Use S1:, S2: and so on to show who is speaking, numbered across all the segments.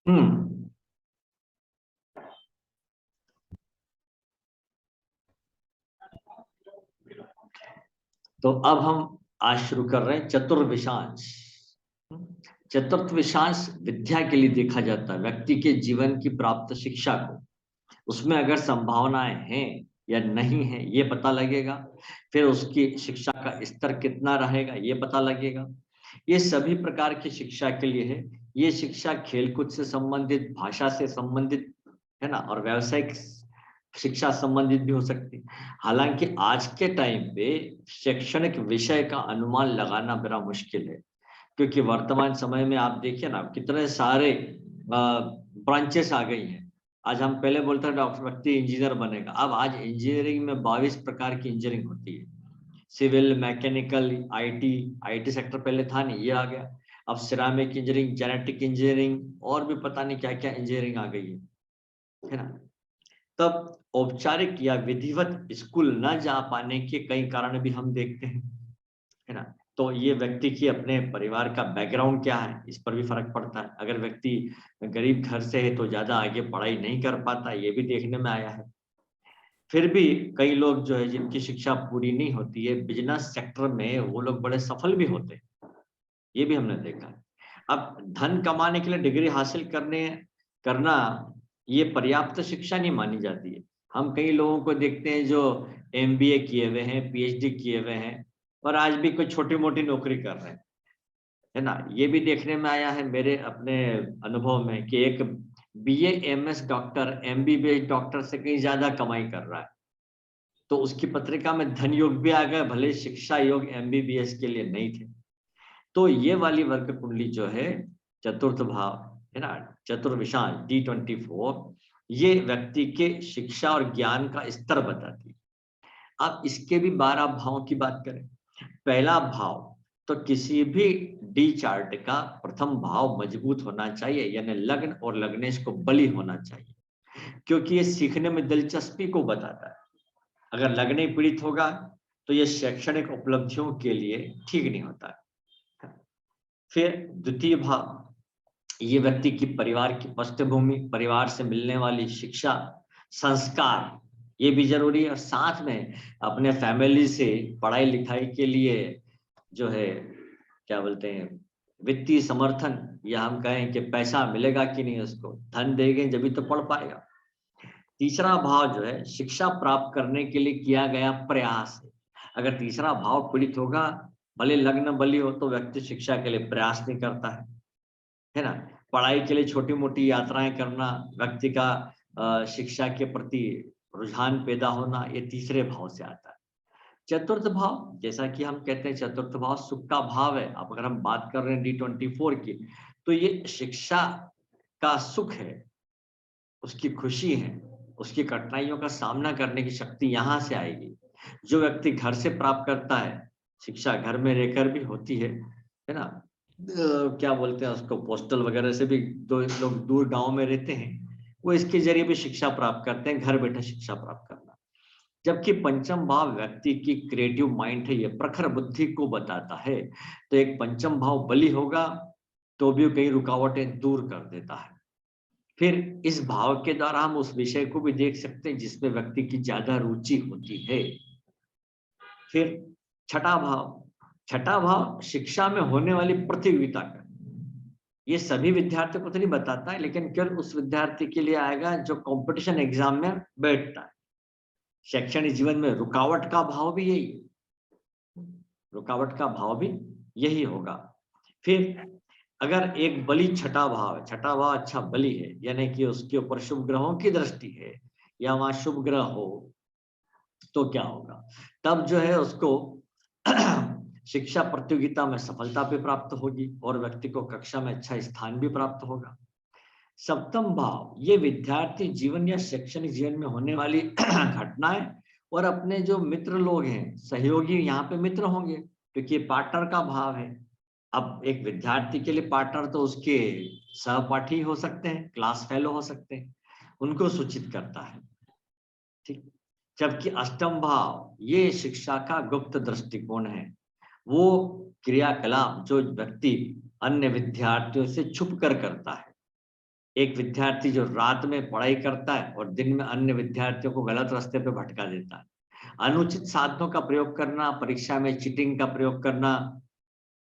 S1: हम्म। तो अब हम आज शुरू कर रहे हैं चतुर्विशांश। चतुर्थ विशांश विद्या के लिए देखा जाता है, व्यक्ति के जीवन की प्राप्त शिक्षा को, उसमें अगर संभावनाएं हैं या नहीं है ये पता लगेगा। फिर उसकी शिक्षा का स्तर कितना रहेगा ये पता लगेगा। ये सभी प्रकार की शिक्षा के लिए है। ये शिक्षा खेलकूद से संबंधित, भाषा से संबंधित है ना, और व्यावसायिक शिक्षा संबंधित भी हो सकती है। हालांकि आज के टाइम पे शैक्षणिक विषय का अनुमान लगाना बड़ा मुश्किल है, क्योंकि वर्तमान समय में आप देखिए ना कितने सारे ब्रांचेस आ गई हैं। आज हम पहले बोलते हैं डॉक्टर व्यक्ति इंजीनियर बनेगा, अब आज इंजीनियरिंग में 22 प्रकार की इंजीनियरिंग होती है। Civil, mechanical, IT, IT sector पहले था नहीं, ये आ गया। अब सिरामिक इंजीनियरिंग, जेनेटिक इंजीनियरिंग और भी पता नहीं क्या क्या इंजीनियरिंग आ गई है ना। तब औपचारिक या विधिवत स्कूल न जा पाने के कई कारण भी हम देखते हैं, है ना। तो ये व्यक्ति की अपने परिवार का बैकग्राउंड क्या है इस पर भी फर्क पड़ता है। अगर व्यक्ति गरीब घर से है तो ज्यादा आगे पढ़ाई नहीं कर पाता, ये भी देखने में आया है। फिर भी कई लोग जो है जिनकी शिक्षा पूरी नहीं होती है, बिजनेस सेक्टर में वो लोग बड़े सफल भी होते हैं, ये भी हमने देखा है। अब धन कमाने के लिए डिग्री हासिल करना ये पर्याप्त शिक्षा नहीं मानी जाती है। हम कई लोगों को देखते हैं जो एमबीए किए हुए हैं, पीएचडी किए हुए हैं, और आज भी कोई छोटी मोटी नौकरी कर रहे हैं, है ना। ये भी देखने में आया है मेरे अपने अनुभव में कि एक BA MS doctor MBBS doctor से कहीं ज्यादा कमाई कर रहा है। तो उसकी पत्रिका में धन योग भी आ गए, भले शिक्षा योग एमबीबीएस के लिए नहीं थे। तो ये वाली वर्ग कुंडली जो है, चतुर्थ भाव, है ना, चतुर्विशांश D24, ये व्यक्ति के शिक्षा और ज्ञान का स्तर बताती है। अब इसके भी 12 भावों की बात करें। पहला भाव, तो किसी भी डी चार्ट का प्रथम भाव मजबूत होना चाहिए, यानी लग्न और लग्नेश को बली होना चाहिए, क्योंकि ये सीखने में दिलचस्पी को बताता है। अगर लग्न ही पीड़ित होगा तो ये शैक्षणिक उपलब्धियों के लिए ठीक नहीं होता है। फिर द्वितीय भाव, ये व्यक्ति की परिवार की पृष्ठभूमि, परिवार से मिलने वाली शिक्षा, संस्कार, ये भी जरूरी है। और साथ में अपने फैमिली से पढ़ाई लिखाई के लिए जो है, क्या बोलते हैं, वित्तीय समर्थन, या हम कहें कि पैसा मिलेगा कि नहीं, उसको धन देंगे जब भी तो पढ़ पाएगा। तीसरा भाव जो है शिक्षा प्राप्त करने के लिए किया गया प्रयास है। अगर तीसरा भाव पीड़ित होगा, भले लग्न बली हो, तो व्यक्ति शिक्षा के लिए प्रयास नहीं करता है ना। पढ़ाई के लिए छोटी मोटी यात्राएं करना, व्यक्ति का शिक्षा के प्रति रुझान पैदा होना, ये तीसरे भाव से आता है। चतुर्थ भाव, जैसा कि हम कहते हैं चतुर्थ भाव सुख का भाव है। अब अगर हम बात कर रहे हैं D24 की, तो ये शिक्षा का सुख है, उसकी खुशी है, उसकी कठिनाइयों का सामना करने की शक्ति यहाँ से आएगी। जो व्यक्ति घर से प्राप्त करता है, शिक्षा घर में रहकर भी होती है ना। क्या बोलते हैं उसको, पोस्टल वगैरह से भी दो लोग दूर गांव में रहते हैं, वो इसके जरिए भी शिक्षा प्राप्त करते हैं, घर बैठे शिक्षा प्राप्त करना। जबकि पंचम भाव व्यक्ति की क्रिएटिव माइंड है, ये प्रखर बुद्धि को बताता है। तो एक पंचम भाव बली होगा तो भी कई रुकावटें दूर कर देता है। फिर इस भाव के द्वारा हम उस विषय को भी देख सकते हैं जिसमें व्यक्ति की ज्यादा रुचि होती है। फिर छठा भाव, छठा भाव शिक्षा में होने वाली प्रतियोगिता का, ये सभी विद्यार्थियों को तो नहीं बताता है, लेकिन केवल उस विद्यार्थी के लिए आएगा जो कंपटीशन एग्जाम में बैठता है। शैक्षणिक जीवन में रुकावट का भाव भी यही है, रुकावट का भाव भी यही होगा। फिर अगर एक बलि छठा भाव है, छठा भाव अच्छा बलि है, यानी कि उसके ऊपर शुभ ग्रहों की दृष्टि है, या वहां शुभ ग्रह हो, तो क्या होगा, तब जो है उसको शिक्षा प्रतियोगिता में सफलता भी प्राप्त होगी और व्यक्ति को कक्षा में अच्छा स्थान भी प्राप्त होगा। सप्तम भाव, ये विद्यार्थी जीवन या शैक्षणिक जीवन में होने वाली घटनाएं और अपने जो मित्र लोग हैं, सहयोगी, यहाँ पे मित्र होंगे क्योंकि ये पार्टनर का भाव है। अब एक विद्यार्थी के लिए पार्टनर तो उसके सहपाठी हो सकते हैं, क्लास फेलो हो सकते हैं, उनको सूचित करता है। ठीक। जबकि अष्टम भाव ये शिक्षा का गुप्त दृष्टिकोण है, वो क्रियाकलाप जो व्यक्ति अन्य विद्यार्थियों से छुप कर करता है, एक विद्यार्थी जो रात में पढ़ाई करता है और दिन में अन्य विद्यार्थियों को गलत रास्ते पे भटका देता है। अनुचित साधनों का प्रयोग करना, परीक्षा में चीटिंग का प्रयोग करना,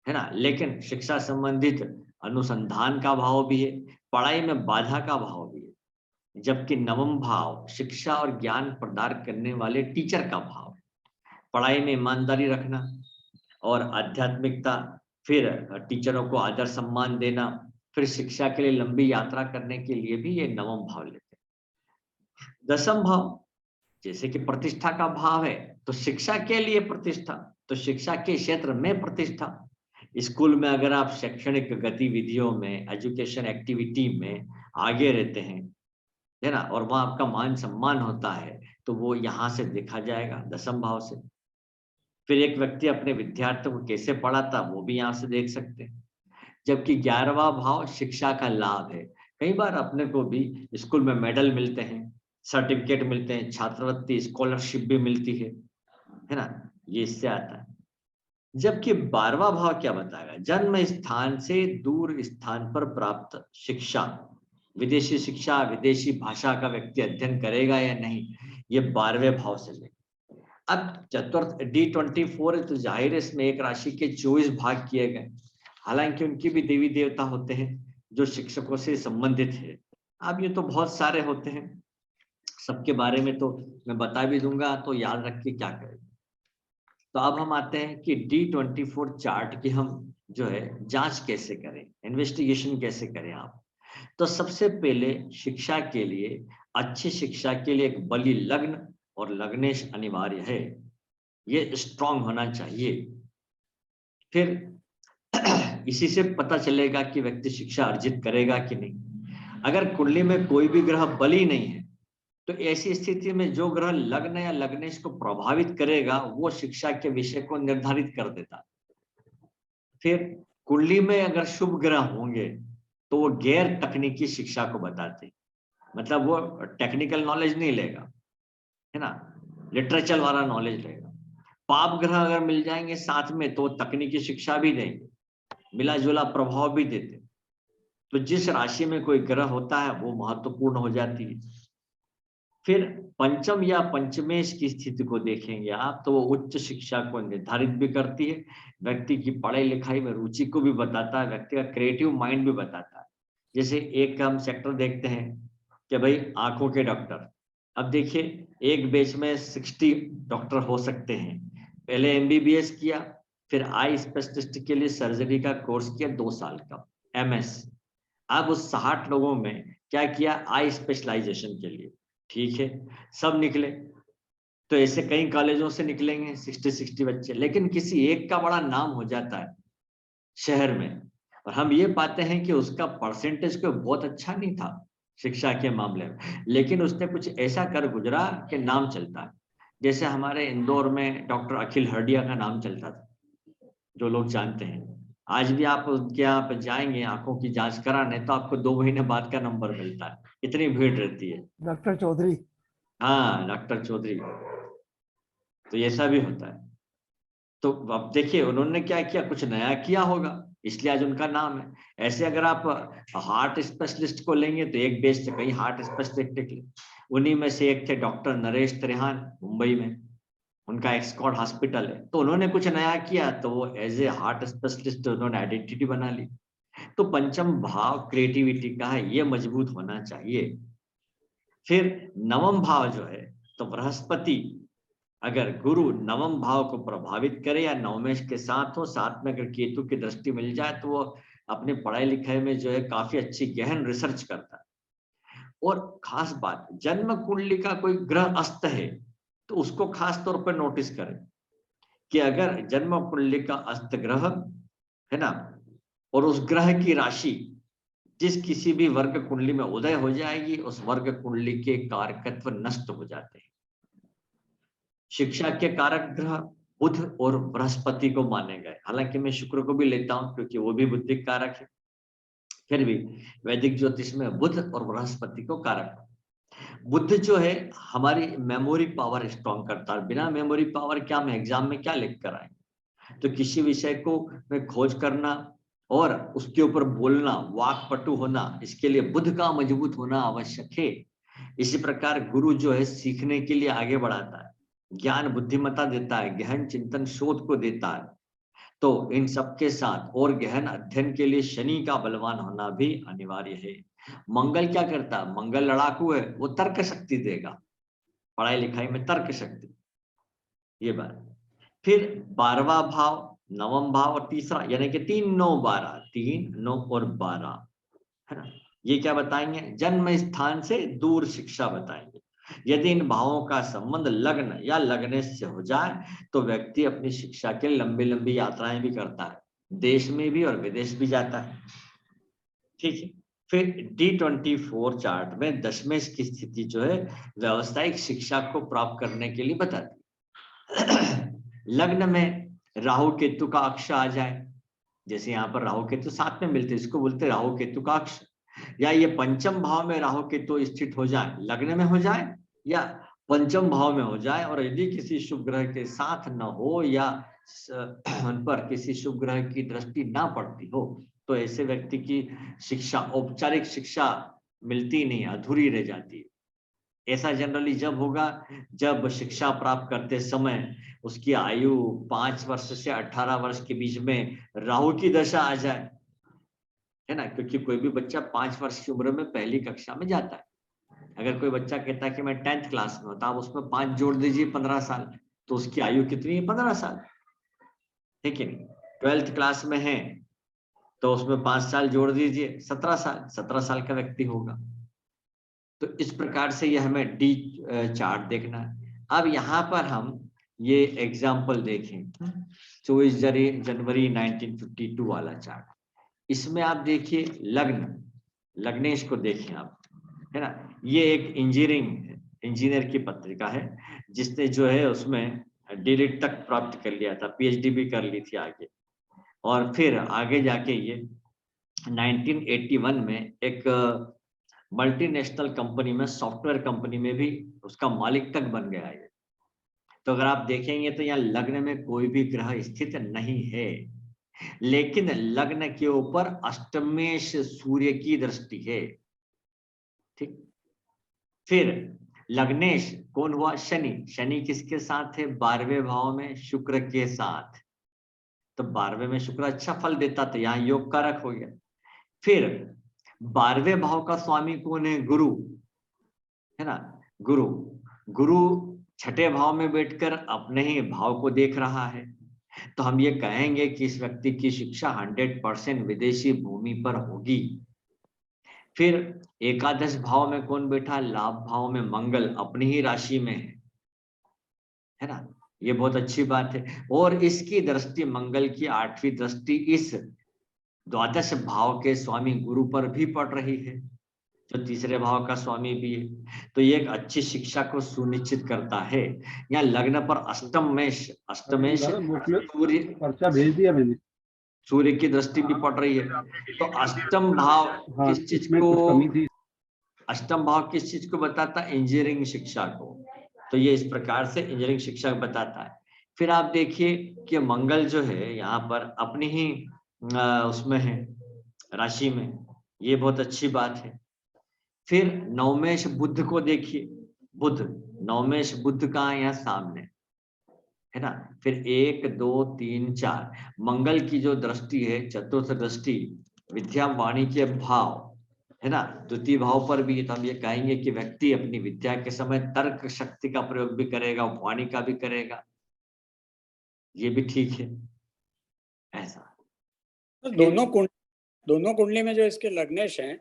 S1: है ना? लेकिन शिक्षा संबंधित अनुसंधान का भाव भी है, पढ़ाई में बाधा का भाव भी है। जबकि नवम भाव शिक्षा और ज्ञान प्रदान करने वाले टीचर का भाव है। पढ़ाई में ईमानदारी रखना और आध्यात्मिकता, फिर टीचरों को आदर सम्मान देना, फिर शिक्षा के लिए लंबी यात्रा करने के लिए भी ये नवम भाव लेते हैं। दसम भाव जैसे कि प्रतिष्ठा का भाव है, तो शिक्षा के लिए प्रतिष्ठा, तो शिक्षा के क्षेत्र में प्रतिष्ठा। स्कूल में अगर आप शैक्षणिक गतिविधियों में, एजुकेशन एक्टिविटी में आगे रहते हैं, है ना, और वहां आपका मान सम्मान होता है, तो वो यहाँ से देखा जाएगा दसम भाव से। फिर एक व्यक्ति अपने विद्यार्थियों को कैसे पढ़ाता, वो भी यहाँ से देख सकते हैं। जबकि 11वां भाव शिक्षा का लाभ है। कई बार अपने को भी स्कूल में मेडल मिलते हैं, सर्टिफिकेट मिलते हैं, छात्रवृत्ति, स्कॉलरशिप भी मिलती है ना? ये इससे आता है। जबकि 12वां भाव क्या बताएगा? जन्म स्थान से दूर स्थान पर प्राप्त शिक्षा, विदेशी शिक्षा, विदेशी भाषा का व्यक्ति अध्ययन करेगा या नहीं, ये 12वें भाव से ले। अब चतुर्थ D24 है, तो जाहिर है इसमें एक राशि के 24 भाग किए गए। हालांकि उनकी भी देवी देवता होते हैं जो शिक्षकों से संबंधित है। अब ये तो बहुत सारे होते हैं, सबके बारे में तो मैं बता भी दूंगा, तो याद रख के क्या करें। तो अब हम आते हैं कि D24 चार्ट की हम जो है जांच कैसे करें, इन्वेस्टिगेशन कैसे करें आप। तो सबसे पहले शिक्षा के लिए, अच्छी शिक्षा के लिए एक बलि लग्न और लग्नेश अनिवार्य है, ये स्ट्रांग होना चाहिए। फिर इसी से पता चलेगा कि व्यक्ति शिक्षा अर्जित करेगा कि नहीं। अगर कुंडली में कोई भी ग्रह बली नहीं है, तो ऐसी स्थिति में जो ग्रह लग्न या लग्नेश को प्रभावित करेगा, वो शिक्षा के विषय को निर्धारित कर देता। फिर कुंडली में अगर शुभ ग्रह होंगे, तो वो गैर तकनीकी शिक्षा को बताते, मतलब वो टेक्निकल नॉलेज नहीं लेगा, है ना, लिटरेचर वाला नॉलेज लेगा। पाप ग्रह अगर मिल जाएंगे साथ में, तो तकनीकी शिक्षा भी देंगे, मिला जुला प्रभाव भी देते। तो जिस राशि में कोई ग्रह होता है वो महत्वपूर्ण हो जाती है। फिर पंचम या पंचमेश की स्थिति को देखेंगे आप, तो वो उच्च शिक्षा को निर्धारित भी करती है, व्यक्ति की पढ़ाई लिखाई में रुचि को भी बताता है, व्यक्ति का क्रिएटिव माइंड भी बताता है। जैसे एक हम सेक्टर देखते हैं कि भाई आंखों के डॉक्टर, अब देखिए एक बैच में 60 डॉक्टर हो सकते हैं। पहले MBBS किया, फिर आई स्पेशलिस्ट के लिए सर्जरी का कोर्स किया 2 साल का, MS। अब उस 60 लोगों में क्या किया, आई स्पेशलाइजेशन के लिए, ठीक है, सब निकले। तो ऐसे कई कॉलेजों से निकलेंगे 60 बच्चे, लेकिन किसी एक का बड़ा नाम हो जाता है शहर में, और हम ये पाते हैं कि उसका परसेंटेज कोई बहुत अच्छा नहीं था शिक्षा के मामले में, लेकिन उसने कुछ ऐसा कर गुजरा कि नाम चलता है। जैसे हमारे इंदौर में डॉक्टर अखिल हरडिया का नाम चलता था, जो लोग जानते हैं। आज भी आप उनके यहाँ पे जाएंगे आंखों की जांच कराने, तो आपको 2 महीने बाद का नंबर मिलता है, इतनी भीड़ रहती है।
S2: डॉक्टर चौधरी।
S1: हाँ, डॉक्टर चौधरी। तो ऐसा भी होता है। तो अब देखिए उन्होंने क्या किया, कुछ नया किया होगा, इसलिए आज उनका नाम है। ऐसे अगर आप हार्ट स्पेशलिस्ट को लेंगे, तो एक बेस से कई हार्ट स्पेशलिस्ट निकले। उन्हीं में से एक थे डॉक्टर नरेश त्रिहान, मुंबई में, उनका एक्सकॉर्ड हॉस्पिटल है। तो उन्होंने कुछ नया किया, तो वो एज ए हार्ट स्पेशलिस्ट उन्होंने आइडेंटिटी बना ली। तो पंचम भाव क्रिएटिविटी का है, ये मजबूत होना चाहिए। फिर नवम भाव जो है, तो बृहस्पति अगर गुरु नवम भाव को प्रभावित करे या नवमेश के साथ हो, साथ में अगर केतु की दृष्टि मिल जाए, तो वो अपनी पढ़ाई लिखाई में जो है काफी अच्छी गहन रिसर्च करता है। और खास बात, जन्म कुंडली का कोई ग्रह अस्त है, तो उसको खास तौर पर नोटिस करें कि अगर जन्म कुंडली का अस्त ग्रह है ना, और उस ग्रह की राशि जिस किसी भी वर्ग कुंडली में उदय हो जाएगी, उस वर्ग कुंडली के कारकत्व नष्ट हो जाते हैं। शिक्षा के कारक ग्रह बुध और बृहस्पति को माने गए, हालांकि मैं शुक्र को भी लेता हूं क्योंकि वो भी बुद्धि कारक है, फिर भी वैदिक ज्योतिष में बुध और बृहस्पति को कारक। बुध जो है हमारी मेमोरी पावर स्ट्रॉन्ग करता है। बिना मेमोरी पावर क्या हम एग्जाम में क्या लिख कर आएंगे। तो किसी विषय को में खोज करना, और उसके ऊपर बोलना, वाक्पटु होना, इसके लिए बुद्ध का मजबूत होना आवश्यक है। इसी प्रकार गुरु जो है सीखने के लिए आगे बढ़ाता है, ज्ञान बुद्धिमत्ता देता है, गहन चिंतन शोध को देता है। तो इन सबके साथ और गहन अध्ययन के लिए शनि का बलवान होना भी अनिवार्य है। मंगल क्या करता है? मंगल लड़ाकू है, वो तर्क शक्ति देगा, पढ़ाई लिखाई में तर्क शक्ति, ये बात। फिर 12वां भाव, 9वां भाव और तीसरा, यानी कि 3 9 12, 3 9 और 12, है ना। ये क्या बताएंगे? जन्म स्थान से दूर शिक्षा बताएंगे। यदि इन भावों का संबंध लग्न या लग्न से हो जाए तो व्यक्ति अपनी शिक्षा के लंबी लंबी यात्राएं भी करता है, देश में भी और विदेश भी जाता है। ठीक है। फिर D24 चार्ट में दशमेश की स्थिति जो है व्यावसायिक शिक्षा को प्राप्त करने के लिए बताती है। लग्न में राहु केतु का अक्ष आ जाए, जैसे यहाँ पर राहु केतु साथ में मिलते हैं, इसको बोलते हैं राहु केतु का अक्ष। या ये पंचम भाव में राहु केतु स्थित हो जाए, लग्न में हो जाए या पंचम भाव में हो जाए, और यदि किसी शुभ ग्रह के साथ न हो या उन पर किसी शुभ ग्रह की दृष्टि ना पड़ती हो, तो ऐसे व्यक्ति की शिक्षा, औपचारिक शिक्षा मिलती नहीं, अधूरी रह जाती है। ऐसा जनरली जब होगा जब शिक्षा प्राप्त करते समय उसकी आयु 5 वर्ष से 18 वर्ष के बीच में राहु की दशा आ जाए, है ना। क्योंकि कोई भी बच्चा 5 वर्ष की उम्र में पहली कक्षा में जाता है। अगर कोई बच्चा कहता है कि मैं 10th क्लास में होता, आप उसमें 5 जोड़ दीजिए, 15 साल, तो उसकी आयु कितनी है? 15 साल, ठीक है नहीं। 12th क्लास में है तो उसमें 5 साल जोड़ दीजिए, 17 साल, 17 साल का व्यक्ति होगा। तो इस प्रकार से ये हमें डी चार्ट देखना है। अब यहाँ पर हम ये एग्जाम्पल देखें, 24 जनवरी 1952 वाला चार्ट। इसमें आप देखिए लग्न, लग्नेश को देखें आप, है ना। ये एक इंजीनियर की पत्रिका है, जिसने जो है उसमें डीलिट तक प्राप्त कर लिया था, पीएचडी भी कर ली थी आगे। और फिर आगे जाके ये 1981 में एक मल्टीनेशनल कंपनी में, सॉफ्टवेयर कंपनी में भी उसका मालिक तक बन गया है। तो अगर आप देखेंगे तो यहाँ लग्न में कोई भी ग्रह स्थित नहीं है, लेकिन लग्न के ऊपर अष्टमेश सूर्य की दृष्टि है। ठीक। फिर लग्नेश कौन हुआ? शनि। शनि किसके साथ है? 12वें भाव में शुक्र के साथ। तो 12वें में शुक्र अच्छा फल देता, तो यहाँ योग कारक हो गया। फिर 12वें भाव का स्वामी कौन है? गुरु, है ना। गुरु, गुरु छठे भाव में बैठकर अपने ही भाव को देख रहा है। तो हम ये कहेंगे कि इस व्यक्ति की शिक्षा 100% विदेशी भूमि पर होगी। फिर एकादश भाव में कौन बैठा? लाभ भाव में मंगल, अपनी ही राशि में है ना। ये बहुत अच्छी बात है। और इसकी दृष्टि, मंगल की 8वीं दृष्टि इस द्वादश भाव के स्वामी गुरु पर भी पड़ रही है, जो तीसरे भाव का स्वामी भी है। तो ये एक अच्छी शिक्षा को सुनिश्चित करता है। यहाँ लग्न पर अष्टमेश सूर्य,
S2: पर्चा भेज दिया मैंने,
S1: सूर्य की दृष्टि भी पड़ रही है। तो अष्टम भाव
S2: हाँ,
S1: किस चीज
S2: इसमें
S1: को,
S2: कुछ कमी थी।
S1: अष्टम भाव किस चीज को बताता है? इंजीनियरिंग शिक्षा को। तो ये इस प्रकार से इंजीनियरिंग शिक्षा को बताता है। फिर आप देखिए कि मंगल जो है यहाँ पर अपनी ही उसमें है, राशि में, ये बहुत अच्छी बात है। फिर नवमेश बुध को देखिए, बुध, नवमेश बुध का यहाँ सामने, है ना। फिर 1 2 3 4 मंगल की जो दृष्टि है, चतुर्थ दृष्टि विद्या वाणी के भाव, है ना, द्वितीय भाव पर भी। तो हम ये कहेंगे कि व्यक्ति अपनी विद्या के समय तर्क शक्ति का प्रयोग भी करेगा, वाणी का भी करेगा, ये भी ठीक है ऐसा।
S3: तो दोनों कुंडली में जो इसके लग्नेश हैं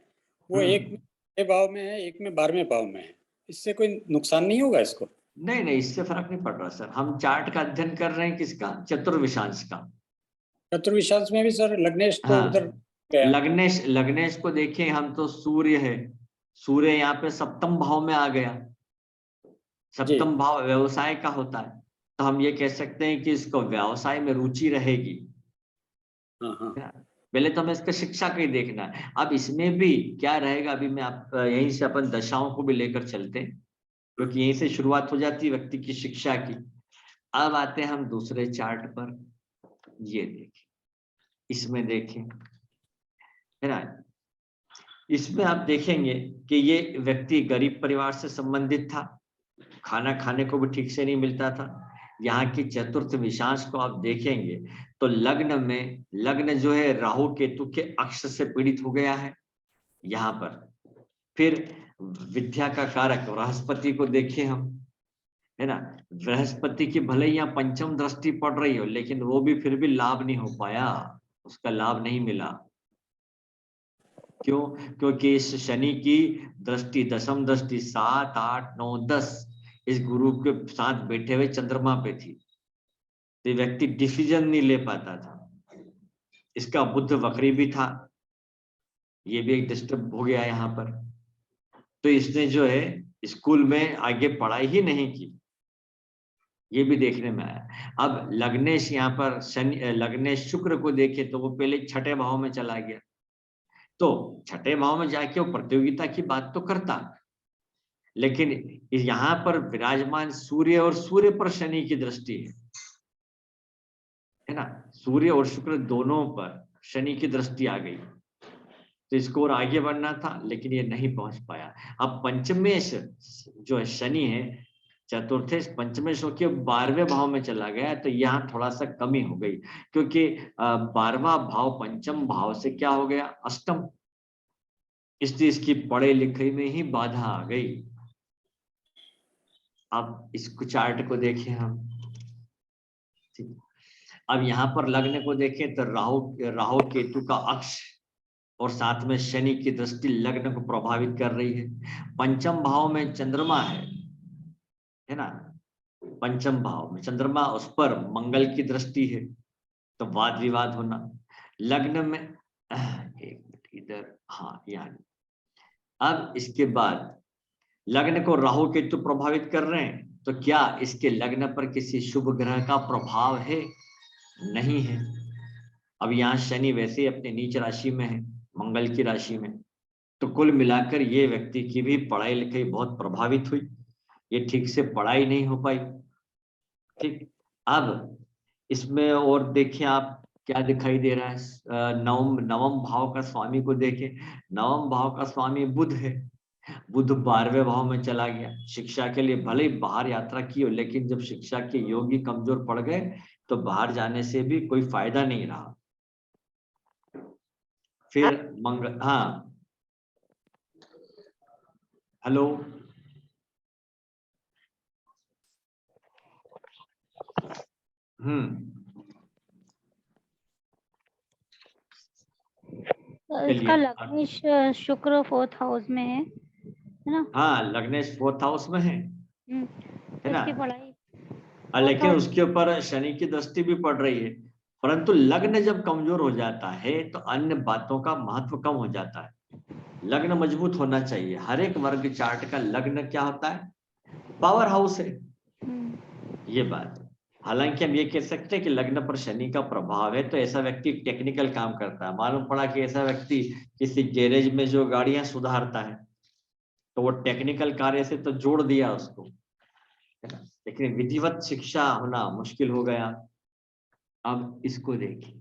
S3: वो एक में 6 भाव में है, एक में 12वें भाव में है। इससे कोई नुकसान नहीं होगा इसको?
S1: नहीं नहीं, इससे फर्क नहीं पड़ रहा सर। हम चार्ट का अध्ययन कर रहे हैं किसका? चतुर्विशांश का।
S3: चतुर्विशांश में भी सर लग्नेश तो
S1: हाँ,
S3: उधर गया।
S1: लग्नेश को देखें हम, तो सूर्य है, सूर्य यहाँ पे सप्तम भाव में आ गया। सप्तम भाव व्यवसाय का होता है, तो हम ये कह सकते हैं कि इसको व्यवसाय में रुचि रहेगी। पहले तो हमें इसका शिक्षा का ही देखना है। अब इसमें भी क्या रहेगा, अभी मैं आप यहीं से अपन दशाओं को भी लेकर चलते हैं, क्योंकि यहीं से शुरुआत हो जाती है व्यक्ति की शिक्षा की। अब आते हैं हम दूसरे चार्ट पर, ये देखें, इसमें देखें है ना। इसमें आप देखेंगे कि ये व्यक्ति गरीब परिवार से संबंधित था, खाना खाने को भी ठीक से नहीं मिलता था। यहाँ की चतुर्थ विशांश को आप देखेंगे तो लग्न जो है राहु केतु के अक्ष से पीड़ित हो गया है यहाँ पर। फिर विद्या का कारक बृहस्पति को देखें हम, है ना। बृहस्पति की भले ही यहाँ पंचम दृष्टि पड़ रही हो, लेकिन वो भी फिर भी लाभ नहीं हो पाया, उसका लाभ नहीं मिला। क्यों? क्योंकि इस शनि की दृष्टि, दशम दृष्टि 7, 8, 9, 10 इस गुरु के साथ बैठे हुए चंद्रमा पे थी, तो ये व्यक्ति डिसीजन नहीं ले पाता था। इसका बुध वक्री भी था, ये भी एक डिस्टर्ब हो गया यहाँ पर। तो इसने जो है स्कूल में आगे पढ़ाई ही नहीं की, ये भी देखने में आया। अब लग्नेश यहाँ पर शनि, लग्नेश शुक्र को देखे तो वो पहले छठे भाव में चला गया, तो छठे भाव में जाके वो प्रतियोगिता की बात तो करता, लेकिन यहाँ पर विराजमान सूर्य और सूर्य पर शनि की दृष्टि है ना। सूर्य और शुक्र दोनों पर शनि की दृष्टि आ गई, तो इसको और आगे बढ़ना था, लेकिन ये नहीं पहुंच पाया। अब पंचमेश जो है शनि है, चतुर्थेश पंचमेश होकर 12वें भाव में चला गया, तो यहाँ थोड़ा सा कमी हो गई, क्योंकि 12वां भाव पंचम भाव से क्या हो गया, अष्टम, इसलिए इसकी पढ़े लिखे में ही बाधा आ गई। अब इसको चार्ट को देखें हम, ठीक। अब यहाँ पर लग्न को देखें तो राहु केतु का अक्ष और साथ में शनि की दृष्टि लग्न को प्रभावित कर रही है। पंचम भाव में चंद्रमा है ना। पंचम भाव में चंद्रमा, उस पर मंगल की दृष्टि है, तो वाद विवाद होना। लग्न में एक मिनट इधर, हाँ यहाँ। अब इसके बाद लग्न को राहु केतु प्रभावित कर रहे हैं, तो क्या इसके लग्न पर किसी शुभ ग्रह का प्रभाव है? नहीं है। अब यहाँ शनि वैसे ही अपने नीच राशि में है, मंगल की राशि में, तो कुल मिलाकर ये व्यक्ति की भी पढ़ाई लिखाई बहुत प्रभावित हुई, ये ठीक से पढ़ाई नहीं हो पाई, ठीक। अब इसमें और देखिए आप क्या दिखाई दे रहा है, नवम भाव का स्वामी को देखें। नवम भाव का स्वामी बुध है, बुध 12वें भाव में चला गया। शिक्षा के लिए भले ही बाहर यात्रा की हो, लेकिन जब शिक्षा के योग ही कमजोर पड़ गए तो बाहर जाने से भी कोई फायदा नहीं रहा। फिर मंगल, हाँ हेलो,
S2: इसका
S1: चलिए।
S2: लग्नेश शुक्र 4th हाउस में है ना।
S1: हाँ, लग्नेश 4th हाउस में है
S2: तो
S1: ना।
S2: इसकी पढ़ाई
S1: लेकिन उसके ऊपर शनि की दृष्टि भी पड़ रही है, परंतु लग्न जब कमजोर हो जाता है तो अन्य बातों का महत्व कम हो जाता है। लग्न मजबूत होना चाहिए। हर एक वर्ग चार्ट का लग्न क्या होता है, पावर हाउस है, ये बात। हालांकि हम ये कह सकते हैं कि लग्न पर शनि का प्रभाव है, तो ऐसा व्यक्ति टेक्निकल काम करता है। मालूम पड़ा कि ऐसा व्यक्ति किसी गैरेज में जो गाड़ियां सुधारता है, तो वो टेक्निकल कार्य से तो जोड़ दिया उसको, लेकिन विधिवत शिक्षा होना मुश्किल हो गया। अब इसको देखिए,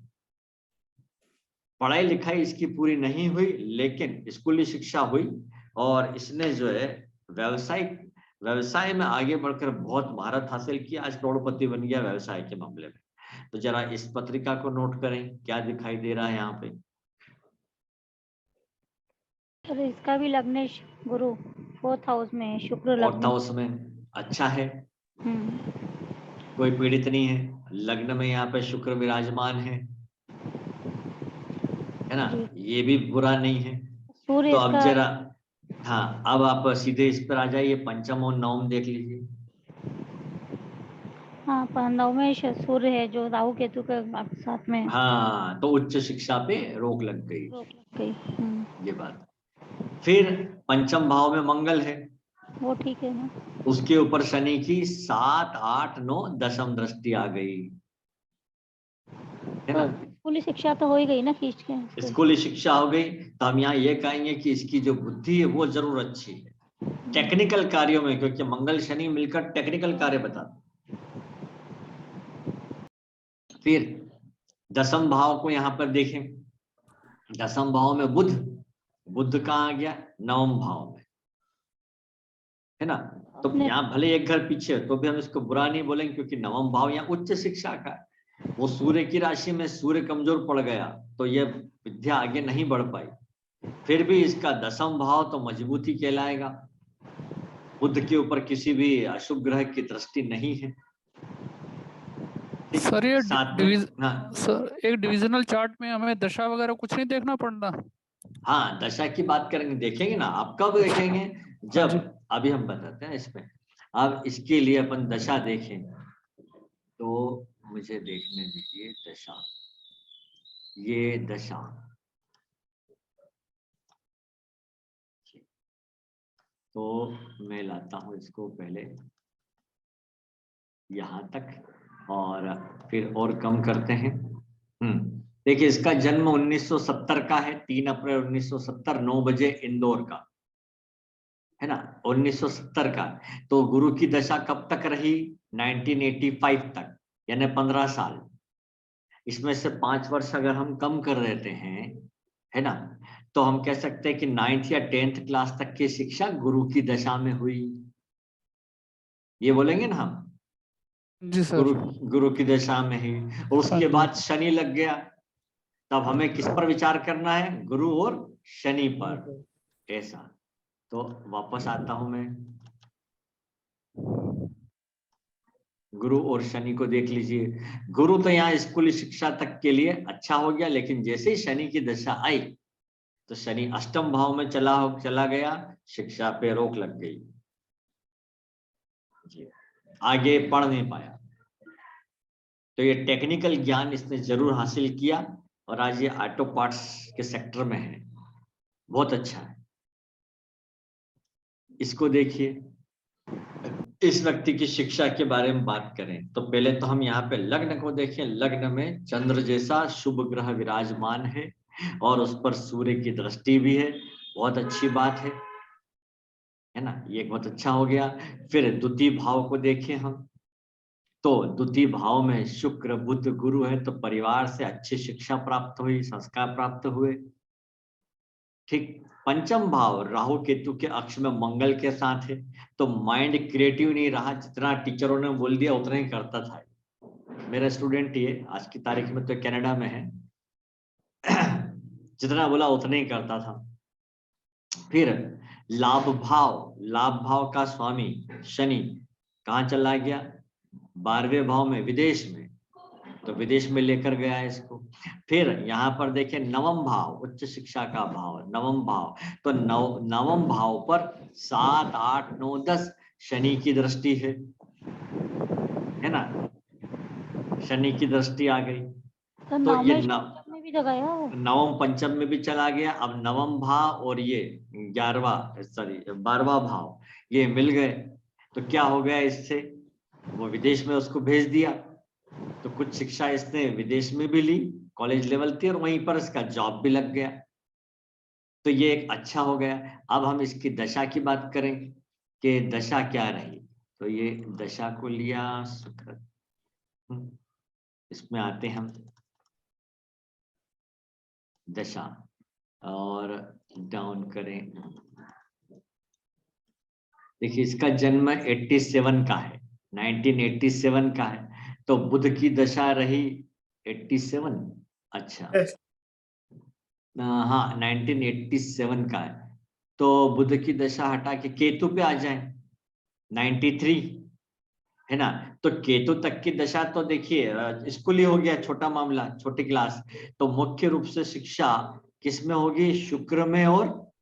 S1: पढ़ाई लिखाई इसकी पूरी नहीं हुई, लेकिन स्कूली शिक्षा हुई, और इसने जो है व्यवसाय में आगे बढ़कर बहुत महारत हासिल की। आज करोड़पति बन गया व्यवसाय के मामले में। तो जरा इस पत्रिका को नोट करें, क्या दिखाई दे रहा है यहाँ पे।
S2: तो इसका भी लग्नेश गुरु 4th हाउस में है, शुक्र लग्न
S1: 4th हाउस में अच्छा है, कोई पीड़ित नहीं है। लग्न में यहाँ पे शुक्र विराजमान है ना, ये भी बुरा नहीं है।
S2: सूर्य
S1: तो अब
S2: इसका,
S1: जरा, हाँ अब आप सीधे इस पर आ जाइए, पंचम और नवम देख लीजिए।
S2: हाँ नवमेश सूर्य है जो राहु केतु के साथ में
S1: हाँ, तो उच्च शिक्षा पे रोक लग गई,
S2: रोक लग गई।
S1: ये बात। फिर पंचम भाव में मंगल है,
S2: वो ठीक है ना।
S1: उसके ऊपर शनि की 7, 8, 9 दशम दृष्टि आ गई, है ना।
S2: स्कूली शिक्षा तो हो ही गई ना खींच के।
S1: स्कूली शिक्षा हो गई, तो हम यहाँ ये कहेंगे कि इसकी जो बुद्धि है वो जरूर अच्छी है टेक्निकल कार्यों में, क्योंकि मंगल शनि मिलकर टेक्निकल कार्य बताते। फिर दशम भाव को यहाँ पर देखें, दसम भाव में बुध, बुध कहाँ आ गया? नवम भाव में, है ना। तो यहाँ भले एक घर पीछे तो भी हम इसको बुरा नहीं बोलेंगे, क्योंकि नवम भाव यहाँ उच्च शिक्षा का है। वो सूर्य की राशि में सूर्य कमजोर पड़ गया तो ये विद्या आगे नहीं बढ़ पाई। फिर भी इसका दसम भाव तो मजबूती कहलाएगा। बुध के ऊपर किसी भी अशुभ ग्रह की दृष्टि नहीं है।
S4: सर ये
S1: हाँ,
S4: सर एक डिविजनल चार्ट में हमें दशा वगैरह कुछ नहीं देखना पड़ता?
S1: हाँ दशा की बात करेंगे, देखेंगे ना। आप कब देखेंगे? जब, अभी हम बताते हैं इसमें। अब इसके लिए अपन दशा देखें तो मुझे देखने दीजिए दशा। ये दशा, तो मैं लाता हूं इसको पहले यहां तक और फिर और कम करते हैं। देखिए इसका जन्म 1970 का है, 3 अप्रैल 1970, 9 बजे इंदौर का, है ना, 1970 का। तो गुरु की दशा कब तक रही? 1985 तक, यानी 15 साल। इसमें से 5 वर्ष अगर हम कम कर देते हैं, है ना, तो हम कह सकते हैं कि 9th या 10th क्लास तक की शिक्षा गुरु की दशा में हुई। ये बोलेंगे ना हम,
S4: जी सर।
S1: गुरु की दशा में ही। और उसके बाद शनि लग गया, तब हमें किस पर विचार करना है? गुरु और शनि पर, ऐसा। तो वापस आता हूं मैं, गुरु और शनि को देख लीजिए। गुरु तो यहाँ स्कूली शिक्षा तक के लिए अच्छा हो गया, लेकिन जैसे ही शनि की दशा आई तो शनि अष्टम भाव में चला गया, शिक्षा पे रोक लग गई जी, आगे पढ़ नहीं पाया। तो ये टेक्निकल ज्ञान इसने जरूर हासिल किया और आज ये ऑटो पार्ट्स के सेक्टर में है, बहुत अच्छा है। इसको देखिए, इस व्यक्ति की शिक्षा के बारे में बात करें तो पहले तो हम यहाँ पे लग्न को देखें। लग्न में चंद्र जैसा शुभ ग्रह विराजमान है और उस पर सूर्य की दृष्टि भी है, बहुत अच्छी बात है ना, ये बहुत अच्छा हो गया। फिर द्वितीय भाव को देखें हम, तो द्वितीय भाव में शुक्र बुध गुरु है, तो परिवार से अच्छी शिक्षा प्राप्त हुई, संस्कार प्राप्त हुए। ठीक, पंचम भाव राहु केतु के अक्ष में मंगल के साथ है, तो माइंड क्रिएटिव नहीं रहा, जितना टीचरों ने बोल दिया उतना ही करता था। मेरा स्टूडेंट ये आज की तारीख में तो कनाडा में है, जितना बोला उतना ही करता था। फिर लाभ भाव का स्वामी शनि कहाँ चला गया? 12वें भाव में, विदेश में, तो विदेश में लेकर गया इसको। फिर यहाँ पर देखें नवम भाव, उच्च शिक्षा का भाव, नवम भाव, तो नवम भाव पर 7, 8, 9, 10 शनि की दृष्टि है ना, शनि की दृष्टि आ गई। तो ये
S2: में भी जगह है,
S1: नवम पंचम में भी चला गया। अब नवम भाव और ये 12वां भाव ये मिल गए, तो क्या हो गया इससे? वो विदेश में उसको भेज दिया, तो कुछ शिक्षा इसने विदेश में भी ली, कॉलेज लेवल थी, और वहीं पर इसका जॉब भी लग गया, तो ये एक अच्छा हो गया। अब हम इसकी दशा की बात करें कि दशा क्या रही, तो ये दशा को लिया शुक्र। इसमें आते हम दशा और डाउन करें। देखिए इसका जन्म 87 का है, 1987 का है, तो बुध की दशा रही 87। अच्छा, हाँ 1987 का है, तो बुध की दशा हटा के केतु पे आ जाए, 93, है ना। तो केतु तक की दशा तो देखिए स्कूल ही हो गया, छोटा मामला, छोटी क्लास। तो मुख्य रूप से शिक्षा किसमें होगी? शुक्र में और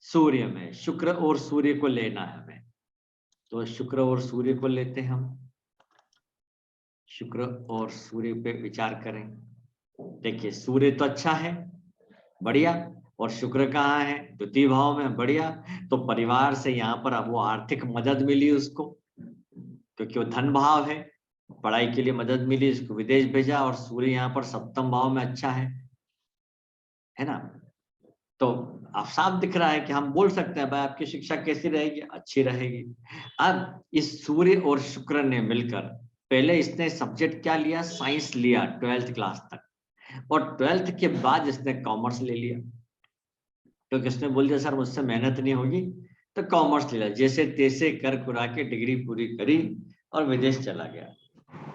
S1: सूर्य में। शुक्र और सूर्य को लेना है हमें, तो शुक्र और सूर्य को लेते हैं हम। शुक्र और सूर्य पे विचार करें। देखिए सूर्य तो अच्छा है, बढ़िया, और शुक्र कहाँ है? द्वितीय भाव में, बढ़िया। तो परिवार से यहाँ पर अब वो आर्थिक मदद मिली उसको, क्योंकि वो धन भाव है, पढ़ाई के लिए मदद मिली, इसको विदेश भेजा, और सूर्य यहाँ पर सप्तम भाव में अच्छा है ना। तो अब साफ दिख रहा है कि हम बोल सकते हैं भाई आपकी शिक्षा कैसी रहेगी? अच्छी रहेगी। अब इस सूर्य और शुक्र ने मिलकर, पहले इसने सब्जेक्ट क्या लिया? साइंस लिया 12th क्लास तक, और 12th के बाद इसने कॉमर्स ले लिया, क्योंकि उसने बोल दिया सर मुझसे मेहनत नहीं होगी, तो कॉमर्स ले लिया। जैसे तैसे कर कुरा के डिग्री पूरी करी और विदेश चला गया।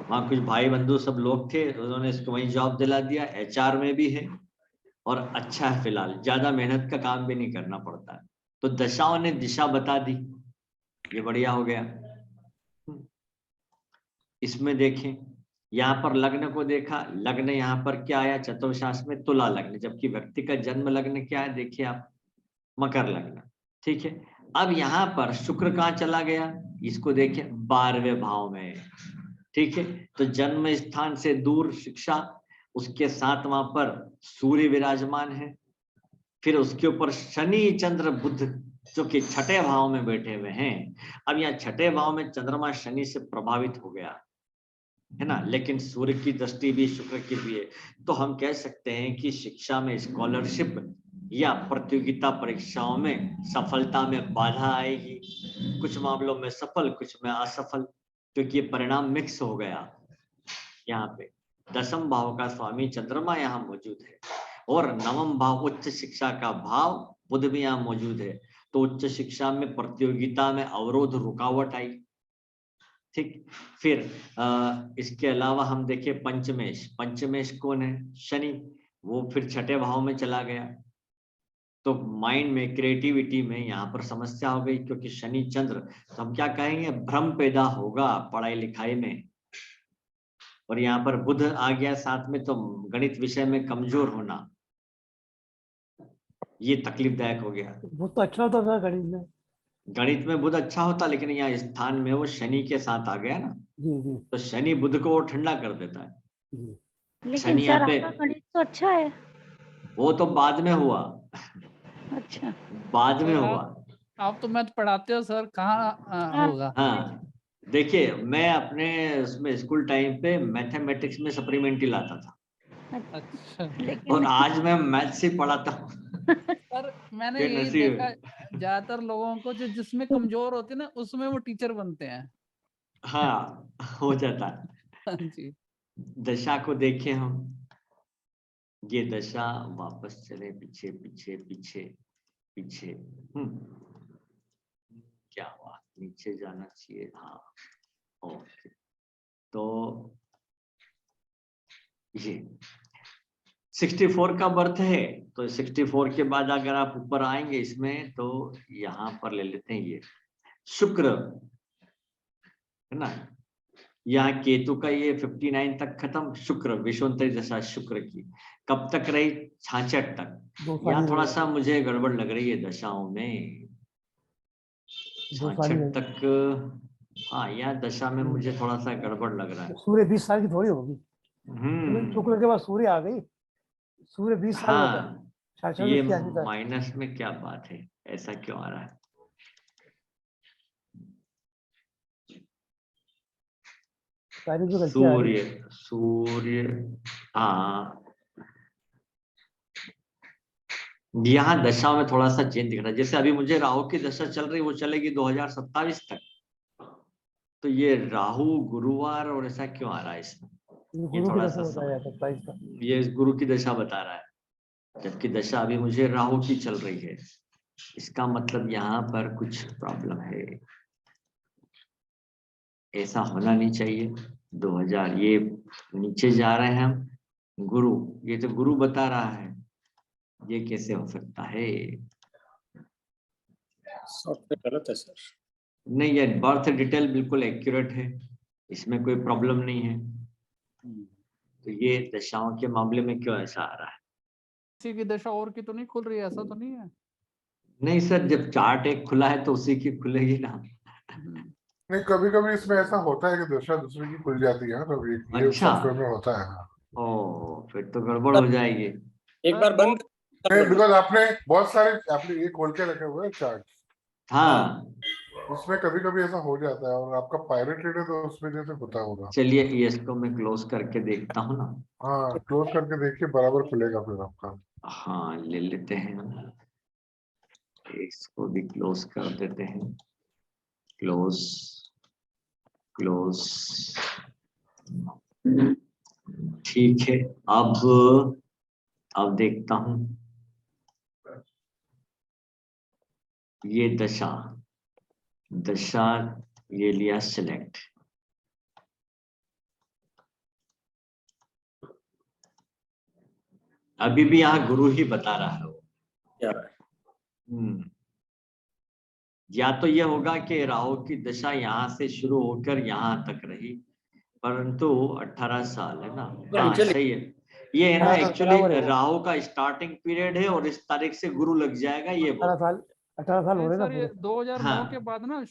S1: वहाँ कुछ भाई बंधु सब लोग थे, उन्होंने इसको वहीं जॉब दिला दिया, HR में भी है और अच्छा है, फिलहाल ज्यादा मेहनत का काम भी नहीं करना पड़ता है। तो दशाओं ने दिशा बता दी, ये बढ़िया हो गया। इसमें देखें, यहाँ पर लग्न को देखा, लग्न यहाँ पर क्या आया चतुर्शास्त्र में, तुला लग्न, जबकि व्यक्ति का जन्म लग्न क्या है, देखिए आप, मकर लग्न। ठीक है, अब यहाँ पर शुक्र कहाँ चला गया, इसको देखें 12वें भाव में। ठीक है, तो जन्म स्थान से दूर शिक्षा, उसके साथ वहां पर सूर्य विराजमान है, फिर उसके ऊपर शनि चंद्र बुध जो कि 6ठे भाव में बैठे हुए हैं। अब यहाँ 6ठे भाव में चंद्रमा शनि से प्रभावित हो गया है ना, लेकिन सूर्य की दृष्टि भी शुक्र की भी है। तो हम कह सकते हैं कि शिक्षा में स्कॉलरशिप या प्रतियोगिता परीक्षाओं में सफलता में बाधा आएगी, कुछ मामलों में सफल, कुछ में असफल, क्योंकि ये परिणाम मिक्स हो गया। यहाँ पे 10म भाव का स्वामी चंद्रमा यहाँ मौजूद है और 9म भाव उच्च शिक्षा का भाव बुध भी यहाँ मौजूद है। तो उच्च शिक्षा में प्रतियोगिता में अवरोध, रुकावट आई। ठीक, फिर इसके अलावा हम देखें पंचमेश, पंचमेश कौन है, शनि, वो फिर 6ठे भाव में चला गया। तो माइंड में, क्रिएटिविटी में यहाँ पर समस्या हो गई, क्योंकि शनि चंद्र, तो हम क्या कहेंगे, भ्रम पैदा होगा पढ़ाई लिखाई में। और यहाँ पर बुध आ गया साथ में, तो गणित विषय में कमजोर होना, ये तकलीफदायक हो गया।
S5: वो तो अच्छा होता था गणित में।
S1: गणित में बुध अच्छा होता, लेकिन यहाँ स्थान में वो शनि के साथ आ गया ना,
S5: जी जी
S1: तो शनि बुध को वो ठंडा कर देता है।
S5: जी।
S2: लेकिन
S1: शनि यहाँ
S2: सर
S1: पे,
S2: आपका गणित तो अच्छा है।
S1: वो तो बाद में हुआ,
S2: अच्छा,
S1: बाद में
S4: सर
S1: हुआ।
S4: आप तो मैथ पढ़ाते हो सर, कहाँ होगा।
S1: हाँ, देखिए मैं अपने उसमें स्कूल टाइम पे मैथमेटिक्स में सप्लीमेंट्री लाता था,
S4: अच्छा
S2: लेकिन
S1: और आज मैं मैथ्स ही पढ़ाता हूँ।
S4: सर मैंने
S1: ये
S4: यही
S1: नसीब
S4: देखा
S1: है।
S4: ज्यादातर लोगों को, जो जिसमें कमजोर होते हैं ना उसमें वो टीचर बनते हैं।
S1: हाँ, हो जाता है।
S4: हाँ जी।
S1: दशा को देखें हम, ये दशा वापस चले पीछे पीछे पीछे पीछे। क्या हुआ, नीचे जाना चाहिए, हाँ ओके। तो ये 64 का बर्थ है, तो 64 के बाद अगर आप ऊपर आएंगे इसमें, तो यहाँ पर ले लेते हैं ये शुक्र है ना, यहाँ केतु का ये 59 तक खत्म, शुक्र विषुवंतरी दशा शुक्र की कब तक रही, 66 तक।
S5: 2 साल
S1: यहाँ
S5: ही
S1: थोड़ा
S5: रहे।
S1: सा मुझे गड़बड़ लग रही है दशाओं में,
S5: 2 साल ही
S1: 66
S5: रहे।
S1: तक। हाँ, यह दशा में मुझे थोड़ा सा गड़बड़ लग रहा है।
S5: सूर्य 20 साल की थोड़ी होगी।
S1: हम्म,
S5: शुक्र के बाद सूर्य आ गई, सूर्य 20 साल होता है।
S1: हाँ,
S5: 66
S1: ये
S5: में क्या था।
S1: माइनस में क्या बात है, ऐसा क्यों आ रहा है।
S5: सारी जो गलतियां आ रही
S1: सूर्य, सूर्य, हाँ, यहाँ दशाओं में थोड़ा सा चेंज दिख रहा है। जैसे अभी मुझे राहु की दशा चल रही, वो चलेगी 2027 तक, तो ये राहु गुरुवार और ऐसा क्यों आ रहा है इसमें, ये
S5: गुरु की
S1: थोड़ा
S5: दशा
S1: सा
S5: बताया जाता है 22 का।
S1: ये गुरु की दशा बता रहा है, जबकि दशा अभी मुझे राहु की चल रही है। इसका मतलब यहाँ पर कुछ प्रॉब्लम है, ऐसा होना नहीं चाहिए। 2000 ये नीचे जा रहे हैं हम, गुरु, ये तो गुरु बता रहा है, ये कैसे हो सकता है।
S3: सॉफ्टवेयर गलत है सर।
S1: नहीं, ये बर्थ डिटेल बिल्कुल एक्यूरेट है, इसमें कोई प्रॉब्लम नहीं है। तो ये दशाओं के मामले में क्यों ऐसा आ रहा है।
S4: किसी की दशा और की तो नहीं खुल रही है, ऐसा तो नहीं है।
S1: नहीं सर, जब चार्ट एक खुला है तो उसी की खुलेगी ना।
S6: नहीं, कभी कभी इसमें ऐसा होता है कि दशा दूसरे की खुल जाती है, तो ये
S1: अच्छा,
S6: सॉफ्टवेयर में होता है।
S1: ओ फिर तो गड़बड़ हो जाएगी।
S3: एक बार बंद
S6: बिकॉज आपने बहुत सारे आपने ये खोल के रखे हुए हैं चार्ट,
S1: हाँ,
S6: उसमें कभी कभी ऐसा हो जाता है, और आपका पायरेटेड है तो उसमें जैसे होता होगा।
S1: चलिए ये इसको मैं क्लोज करके देखता हूँ ना।
S6: हाँ, क्लोज करके देखिए, बराबर खुलेगा फिर आपका।
S1: हाँ, ले लेते हैं, इसको भी क्लोज कर देते हैं, क्लोज क्लोज। ठीक है, अब देखता हूं ये दशा ये लिया सिलेक्ट। अभी भी यहाँ गुरु ही बता रहा है वो।
S3: क्या
S1: या तो ये होगा कि राहु की दशा यहाँ से शुरू होकर यहाँ तक रही, परंतु 18 साल है ना। हाँ
S3: चलिए।
S1: सही है, ये है ना
S5: 18 साल
S1: एक्चुअली
S5: बराबर है।
S1: राहु का स्टार्टिंग पीरियड है और इस तारीख से गुरु लग जाएगा ये
S5: 18 साल हो
S4: नहीं
S5: रहे ना
S4: सर, ये
S5: पूरे।
S4: 2009
S1: हाँ।
S4: के बाद ना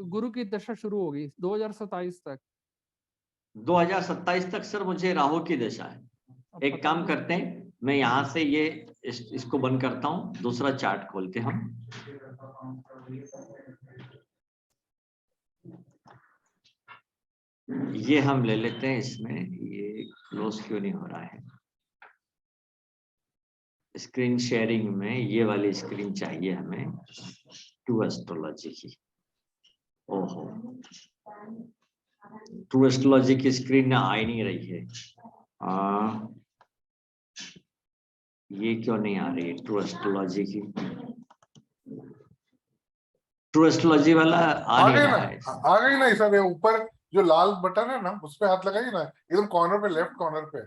S4: गुरु की दशा शुरू होगी 2027 तक।
S1: 2027 तक सर मुझे राहु की दशा है।
S4: अब
S1: एक
S4: पता
S1: काम
S4: नहीं।
S1: करते हैं, मैं यहाँ से ये इसको बंद करता हूँ, दूसरा चार्ट खोलते हैं हम। ये हम ले लेते हैं, इसमें ये क्लोज क्यों नहीं हो रहा है। स्क्रीन शेयरिंग में ये वाली स्क्रीन चाहिए हमें, टू एस्ट्रोलॉजी की। ओहो, टू एस्ट्रोलॉजी की स्क्रीन आ ही नहीं रही है। ये क्यों नहीं आ रही है ट्रू एस्ट्रोलॉजी की? ट्रू एस्ट्रोलॉजी वाला आ
S6: आ
S1: नहीं
S6: गई
S1: रहा
S6: ना,
S1: है।
S6: आ गई ना सर। ये ऊपर जो लाल बटन है ना, उस पे हाथ लगाइए ना, एकदम कॉर्नर पे, लेफ्ट कॉर्नर पे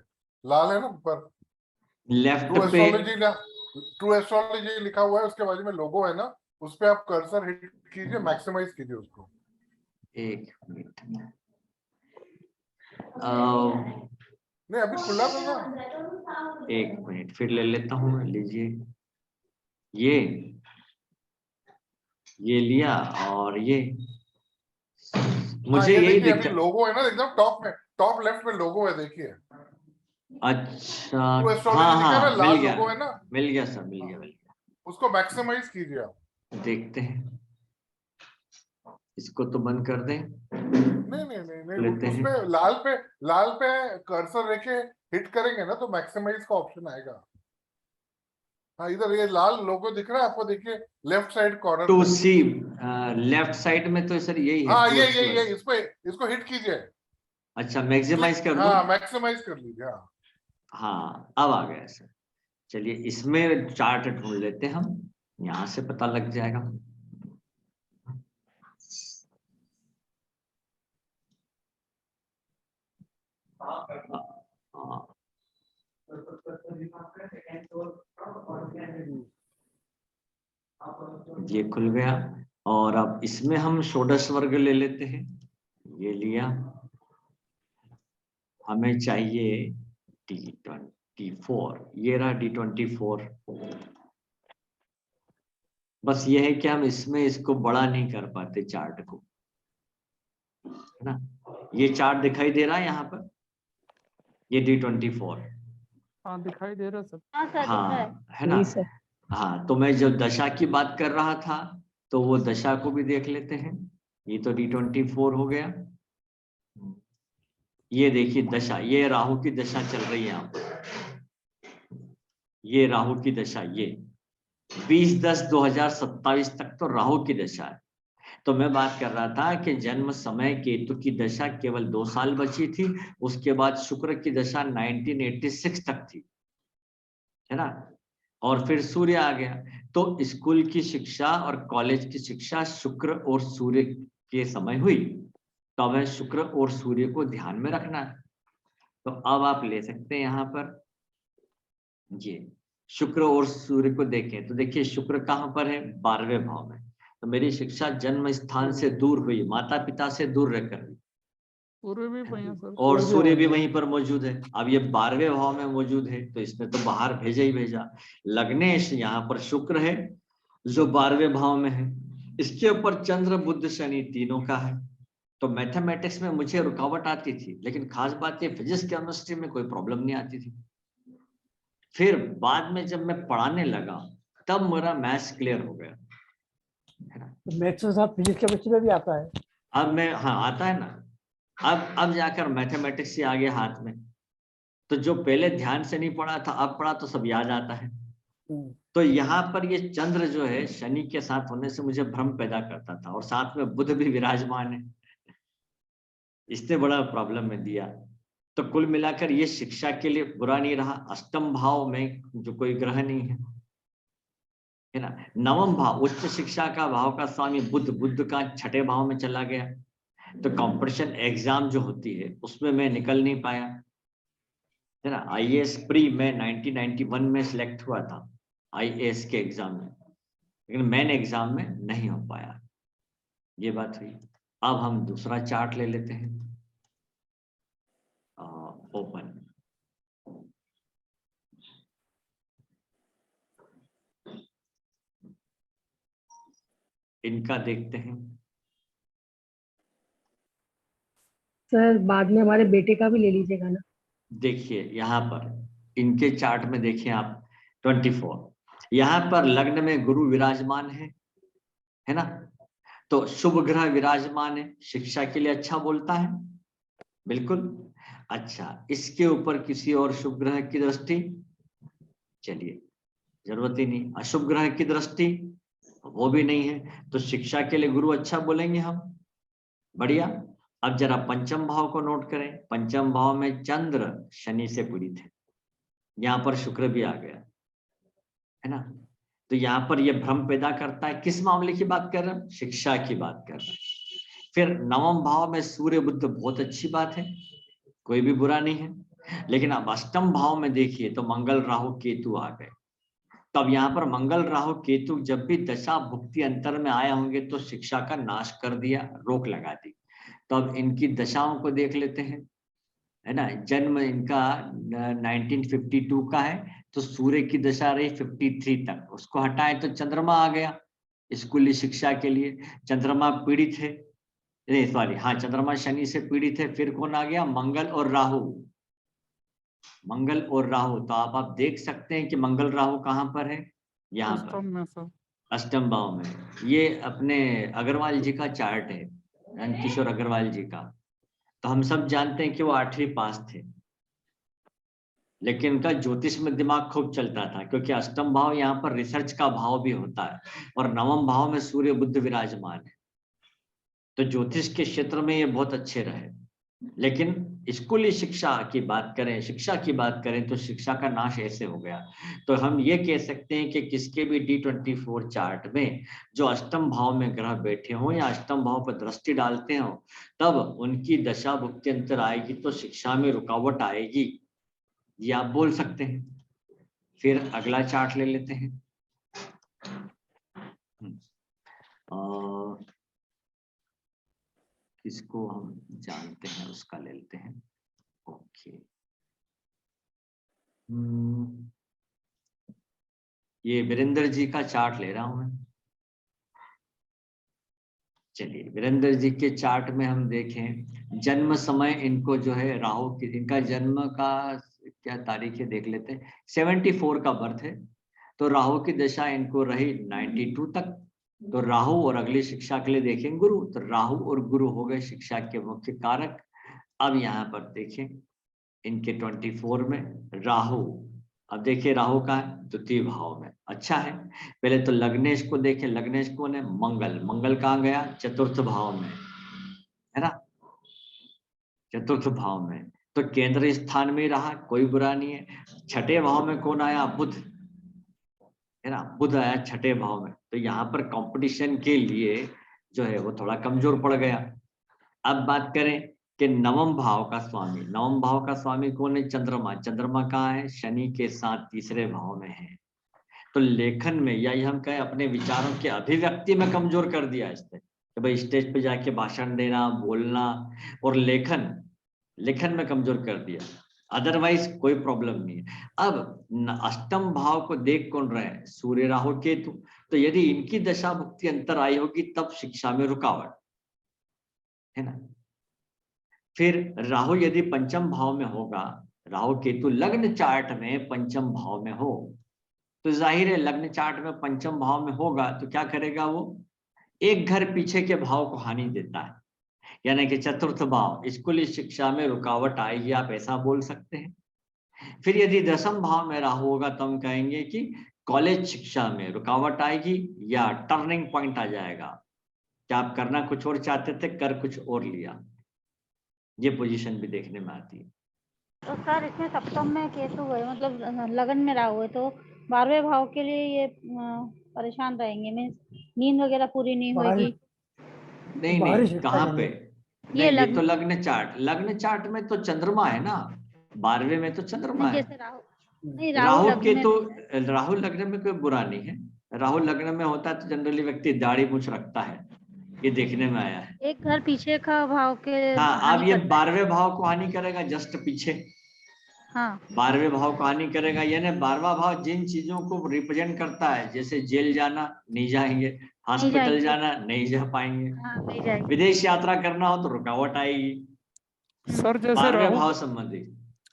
S6: लाल है ना ऊपर,
S1: लेफ्ट
S6: ट्रू
S1: पे
S6: एस्ट्रोलॉजी लिखा हुआ है, उसके बाजू में लोगो है ना, उस पे आप कर्सर हिट कीजिए, मैक्सिमाइज कीजिए उसको।
S1: एक मिनट,
S6: नहीं अभी खुला था ना।
S1: एक मिनट फिर ले लेता हूँ। लीजिए, ये लिया और ये मुझे
S6: ये
S1: यही
S6: देखिए, अभी
S1: दिक्कत।
S6: लोगो है ना एकदम टॉप में, टॉप लेफ्ट में लोगो है, देखिए।
S1: अच्छा,
S6: ट्रू एस्ट्रोलॉजी
S1: हाँ
S6: लिखा है ना,
S1: हाँ,
S6: लाल लोगो है ना,
S1: मिल गया सर, मिल गया।
S6: उसको मैक्सिमाइज कीजिए आप।
S1: देखते हैं, इसको तो बंद कर दें।
S6: नहीं,
S1: लेते
S6: उस
S1: हैं।
S6: पे लाल पे कर्सर लेके हिट करेंगे ना तो मैक्सिमाइज का ऑप्शन आएगा। हाँ, इधर ये लाल लोगो दिख रहा है आपको, देखिए लेफ्ट साइड कॉर्नर
S1: टू
S6: पे।
S1: सी लेफ्ट साइड में तो सर यही है।
S6: हाँ,
S1: true
S6: ये
S1: astrology।
S6: इस पे, इसको हिट कीजिए।
S1: अच्छा, मैक्सिमाइज कर दूं?
S6: हाँ, मैक्सिमाइज कर लीजिए। हाँ,
S1: हाँ, अब आ गया सर। चलिए इसमें चार्ट ढूंढ लेते हैं हम, यहां से पता लग जाएगा। हाँ, ये खुल गया। और अब इसमें हम षोडश वर्ग ले लेते हैं। ये लिया, हमें चाहिए D24। ये रहा D24। बस ये है कि हम इसमें इसको बड़ा नहीं कर पाते चार्ट को, है ना। ये चार्ट दिखाई दे रहा है यहाँ पर, ये D24।
S4: हाँ दिखाई दे रहा है सर।
S2: हाँ सर, दिख रहा है।
S1: हाँ, है ना। हाँ, तो मैं जब दशा की बात कर रहा था तो वो दशा को भी देख लेते हैं। ये तो D24 हो गया। ये देखिए दशा, ये राहु की दशा चल रही है यहाँ पर। ये राहु की दशा, ये 20-10-2027 तक तो राहु की दशा है। तो मैं बात कर रहा था कि जन्म समय केतु की दशा केवल 2 साल बची थी, उसके बाद शुक्र की दशा 1986 तक थी, है ना। और फिर सूर्य आ गया। तो स्कूल की शिक्षा और कॉलेज की शिक्षा शुक्र और सूर्य के समय हुई, तो हमें शुक्र और सूर्य को ध्यान में रखना है। तो अब आप ले सकते हैं यहाँ पर, ये शुक्र और सूर्य को देखें तो देखिए शुक्र कहाँ पर है, 12वें भाव में। तो मेरी शिक्षा जन्म स्थान से दूर हुई, माता पिता से दूर रहकर हुई,
S4: पूर्व भी वही है सर।
S1: और सूर्य भी वहीं पर मौजूद है। अब ये 12वें भाव में मौजूद है, तो इसने तो बाहर भेजा ही भेजा। लग्नेश यहाँ पर शुक्र है जो 12वें भाव में है, इसके ऊपर चंद्र बुध शनि तीनों का है। तो मैथमेटिक्स में मुझे रुकावट आती थी, लेकिन खास बात ये फिजिक्स केमिस्ट्री में कोई प्रॉब्लम नहीं आती थी। फिर बाद में जब मैं पढ़ाने लगा तब मेरा मैथ्स क्लियर हो गया, है ना।
S5: तो मैथ्स के साथ फिजिक्स केमिस्ट्री में भी आता है।
S1: अब मैं, हाँ आता है ना, अब जाकर मैथमेटिक्स से आ गया हाथ में। तो जो पहले ध्यान से नहीं पढ़ा था, अब पढ़ा तो सब याद आता है। तो यहाँ पर ये चंद्र जो है शनि के साथ होने से मुझे भ्रम पैदा करता था, और साथ में बुध भी विराजमान है, इससे बड़ा प्रॉब्लम में दिया। तो कुल मिलाकर ये शिक्षा के लिए बुरा नहीं रहा। अष्टम भाव में जो कोई ग्रह नहीं है ना। नवम भाव उच्च शिक्षा का भाव का स्वामी बुध, बुध का छठे भाव में चला गया, तो कंपटीशन एग्जाम जो होती है उसमें मैं निकल नहीं पाया, है ना। आईएएस प्री में 1991 में सिलेक्ट हुआ था आईएएस के एग्जाम में, लेकिन मेन एग्जाम में नहीं हो पाया। ये बात हुई। अब हम दूसरा चार्ट ले लेते हैं, ओपन। इनका देखते हैं।
S7: सर बाद में हमारे बेटे का भी ले लीजिएगा ना।
S1: देखिए यहाँ पर इनके चार्ट में देखिए आप 24, यहाँ पर लग्न में गुरु विराजमान है ना। तो शुभ ग्रह विराजमान है, शिक्षा के लिए अच्छा बोलता है, बिल्कुल। अच्छा, इसके ऊपर किसी और शुभ ग्रह की दृष्टि, चलिए जरूरत ही नहीं। अशुभ ग्रह की दृष्टि वो भी नहीं है, तो शिक्षा के लिए गुरु अच्छा बोलेंगे हम, बढ़िया। अब जरा पंचम भाव को नोट करें। पंचम भाव में चंद्र शनि से पीड़ित है, यहाँ पर शुक्र भी आ गया, है ना। तो यहाँ पर यह भ्रम पैदा करता है। किस मामले की बात कर रहे हैं? शिक्षा की बात कर रहे हैं। फिर नवम भाव में सूर्य बुध, बहुत अच्छी बात है, कोई भी बुरा नहीं है। लेकिन अब अष्टम भाव में देखिए तो मंगल राहु केतु आ गए। तब यहाँ पर मंगल राहु केतु जब भी दशा भुक्ति अंतर में आए होंगे तो शिक्षा का नाश कर दिया, रोक लगा दी। तो अब इनकी दशाओं को देख लेते हैं, है ना। जन्म इनका 1952 का है, तो सूर्य की दशा रही 53 तक, उसको हटाए तो चंद्रमा आ गया स्कूली शिक्षा के लिए। चंद्रमा पीड़ित है, नहीं सॉरी, हाँ चंद्रमा शनि से पीड़ित है। फिर कौन आ गया? मंगल और राहु। मंगल और राहु, तो आप देख सकते हैं कि मंगल राहु कहाँ पर है, यहाँ
S4: अष्टम
S1: पर
S4: में सर।
S1: अष्टम भाव में। ये अपने अग्रवाल जी का चार्ट है, किशोर अग्रवाल जी का। तो हम सब जानते हैं कि वो 8वीं पास थे, लेकिन उनका ज्योतिष में दिमाग खूब चलता था, क्योंकि अष्टम भाव यहाँ पर रिसर्च का भाव भी होता है, और नवम भाव में सूर्य बुध विराजमान है। तो ज्योतिष के क्षेत्र में ये बहुत अच्छे रहे। लेकिन स्कूली शिक्षा की बात करें, शिक्षा की बात करें, तो शिक्षा का नाश ऐसे हो गया। तो हम ये कह सकते हैं कि किसके भी D24 चार्ट में जो अष्टम भाव में ग्रह बैठे हों या अष्टम भाव पर दृष्टि डालते हो, तब उनकी दशा भुक्ति अंतर आएगी तो शिक्षा में रुकावट आएगी, ये आप बोल सकते हैं। फिर अगला चार्ट ले लेते हैं। किसको हम जानते हैं उसका ले लेते हैं। ओके, ये वीरेंद्र जी का चार्ट ले रहा हूं मैं। चलिए वीरेंद्र जी के चार्ट में हम देखें जन्म समय इनको जो है राहु की, इनका जन्म का क्या तारीख है देख लेते हैं। 74 का बर्थ है, तो राहु की दशा इनको रही 92 तक। तो राहु और अगली शिक्षा के लिए देखें गुरु, तो राहु और गुरु हो गए शिक्षा के मुख्य कारक। अब यहाँ पर देखें इनके 24 में राहु, अब देखिए राहु का द्वितीय भाव में, अच्छा है। पहले तो लग्नेश को देखें, लग्नेश कौन है? मंगल। मंगल कहाँ गया? चतुर्थ भाव में, है ना, चतुर्थ भाव में। तो केंद्र स्थान में रहा, कोई बुरा नहीं है। छठे भाव में कौन आया? बुध, है ना, बुध आया छठे भाव में। तो यहाँ पर कंपटीशन के लिए जो है वो थोड़ा कमजोर पड़ गया। अब बात करें कि नवम भाव का स्वामी, नवम भाव का स्वामी कौन है? चंद्रमा। चंद्रमा कहाँ है? शनि के साथ तीसरे भाव में है। तो लेखन में, या हम कहें अपने विचारों के अभिव्यक्ति में कमजोर कर दिया इसने, कि भाई स्टेज पे जाके भाषण देना, बोलना और लेखन में कमजोर कर दिया। अदरवाइज कोई प्रॉब्लम नहीं है। अब अष्टम भाव को देख कौन रहे हैं? सूर्य राहु केतु। तो यदि इनकी दशा भुक्ति अंतर आई होगी तब शिक्षा में रुकावट, है ना। फिर राहु यदि पंचम भाव में होगा, राहु केतु लग्न चार्ट में पंचम भाव में हो, तो जाहिर है लग्न चार्ट में पंचम भाव में होगा तो क्या करेगा? वो एक घर पीछे के भाव को हानि देता है, यानी कि चतुर्थ भाव, स्कूली शिक्षा में रुकावट आएगी, आप ऐसा बोल सकते हैं। फिर यदि दसम भाव में राहु होगा तो हम कहेंगे कि कॉलेज शिक्षा में रुकावट आएगी या टर्निंग पॉइंट आ जाएगा, क्या आप करना कुछ और चाहते थे, कर कुछ और लिया, ये पोजीशन भी देखने में आती है।
S2: तो सर इसमें सप्तम में केतु है, मतलब लगन में राहु है, तो 12वें भाव के लिए ये परेशान रहेंगे, मीन्स नींद वगैरह पूरी नहीं
S5: बाहरी
S2: होगी।
S1: नहीं
S5: बाहरी
S1: नहीं,
S5: शिक्षा
S1: कहाँ पे?
S5: देंगे।
S2: ये
S1: नहीं, ये तो लग्न चार्ट में तो चंद्रमा है ना, 12वें में तो चंद्रमा
S2: नहीं,
S1: है।
S2: जैसे राहु, नहीं राहु
S1: राहु
S2: लग्न
S1: के
S2: में
S1: तो
S2: भी है।
S1: राहु लग्न में कोई बुरा नहीं है। राहु लग्न में होता है तो जनरली व्यक्ति दाढ़ी मूंछ रखता है, ये देखने में आया है।
S2: एक घर पीछे का भाव के
S1: हाँ,
S2: हानि
S1: अब ये
S2: करता है।
S1: 12वें भाव को हानि करेगा, जस्ट पीछे
S2: हाँ
S1: 12वें भाव को हानि करेगा, यानी 12वां भाव जिन चीजों को रिप्रेजेंट करता है, जैसे जेल जाना नहीं जाएंगे, हॉस्पिटल
S2: जाएंगे।
S1: जाना नहीं जा पाएंगे,
S2: हाँ नहीं जाएगी।
S1: विदेश यात्रा करना हो तो रुकावट आएगी,
S4: सर जैसे
S1: 12वें
S4: राहु
S1: भाव संबंधी।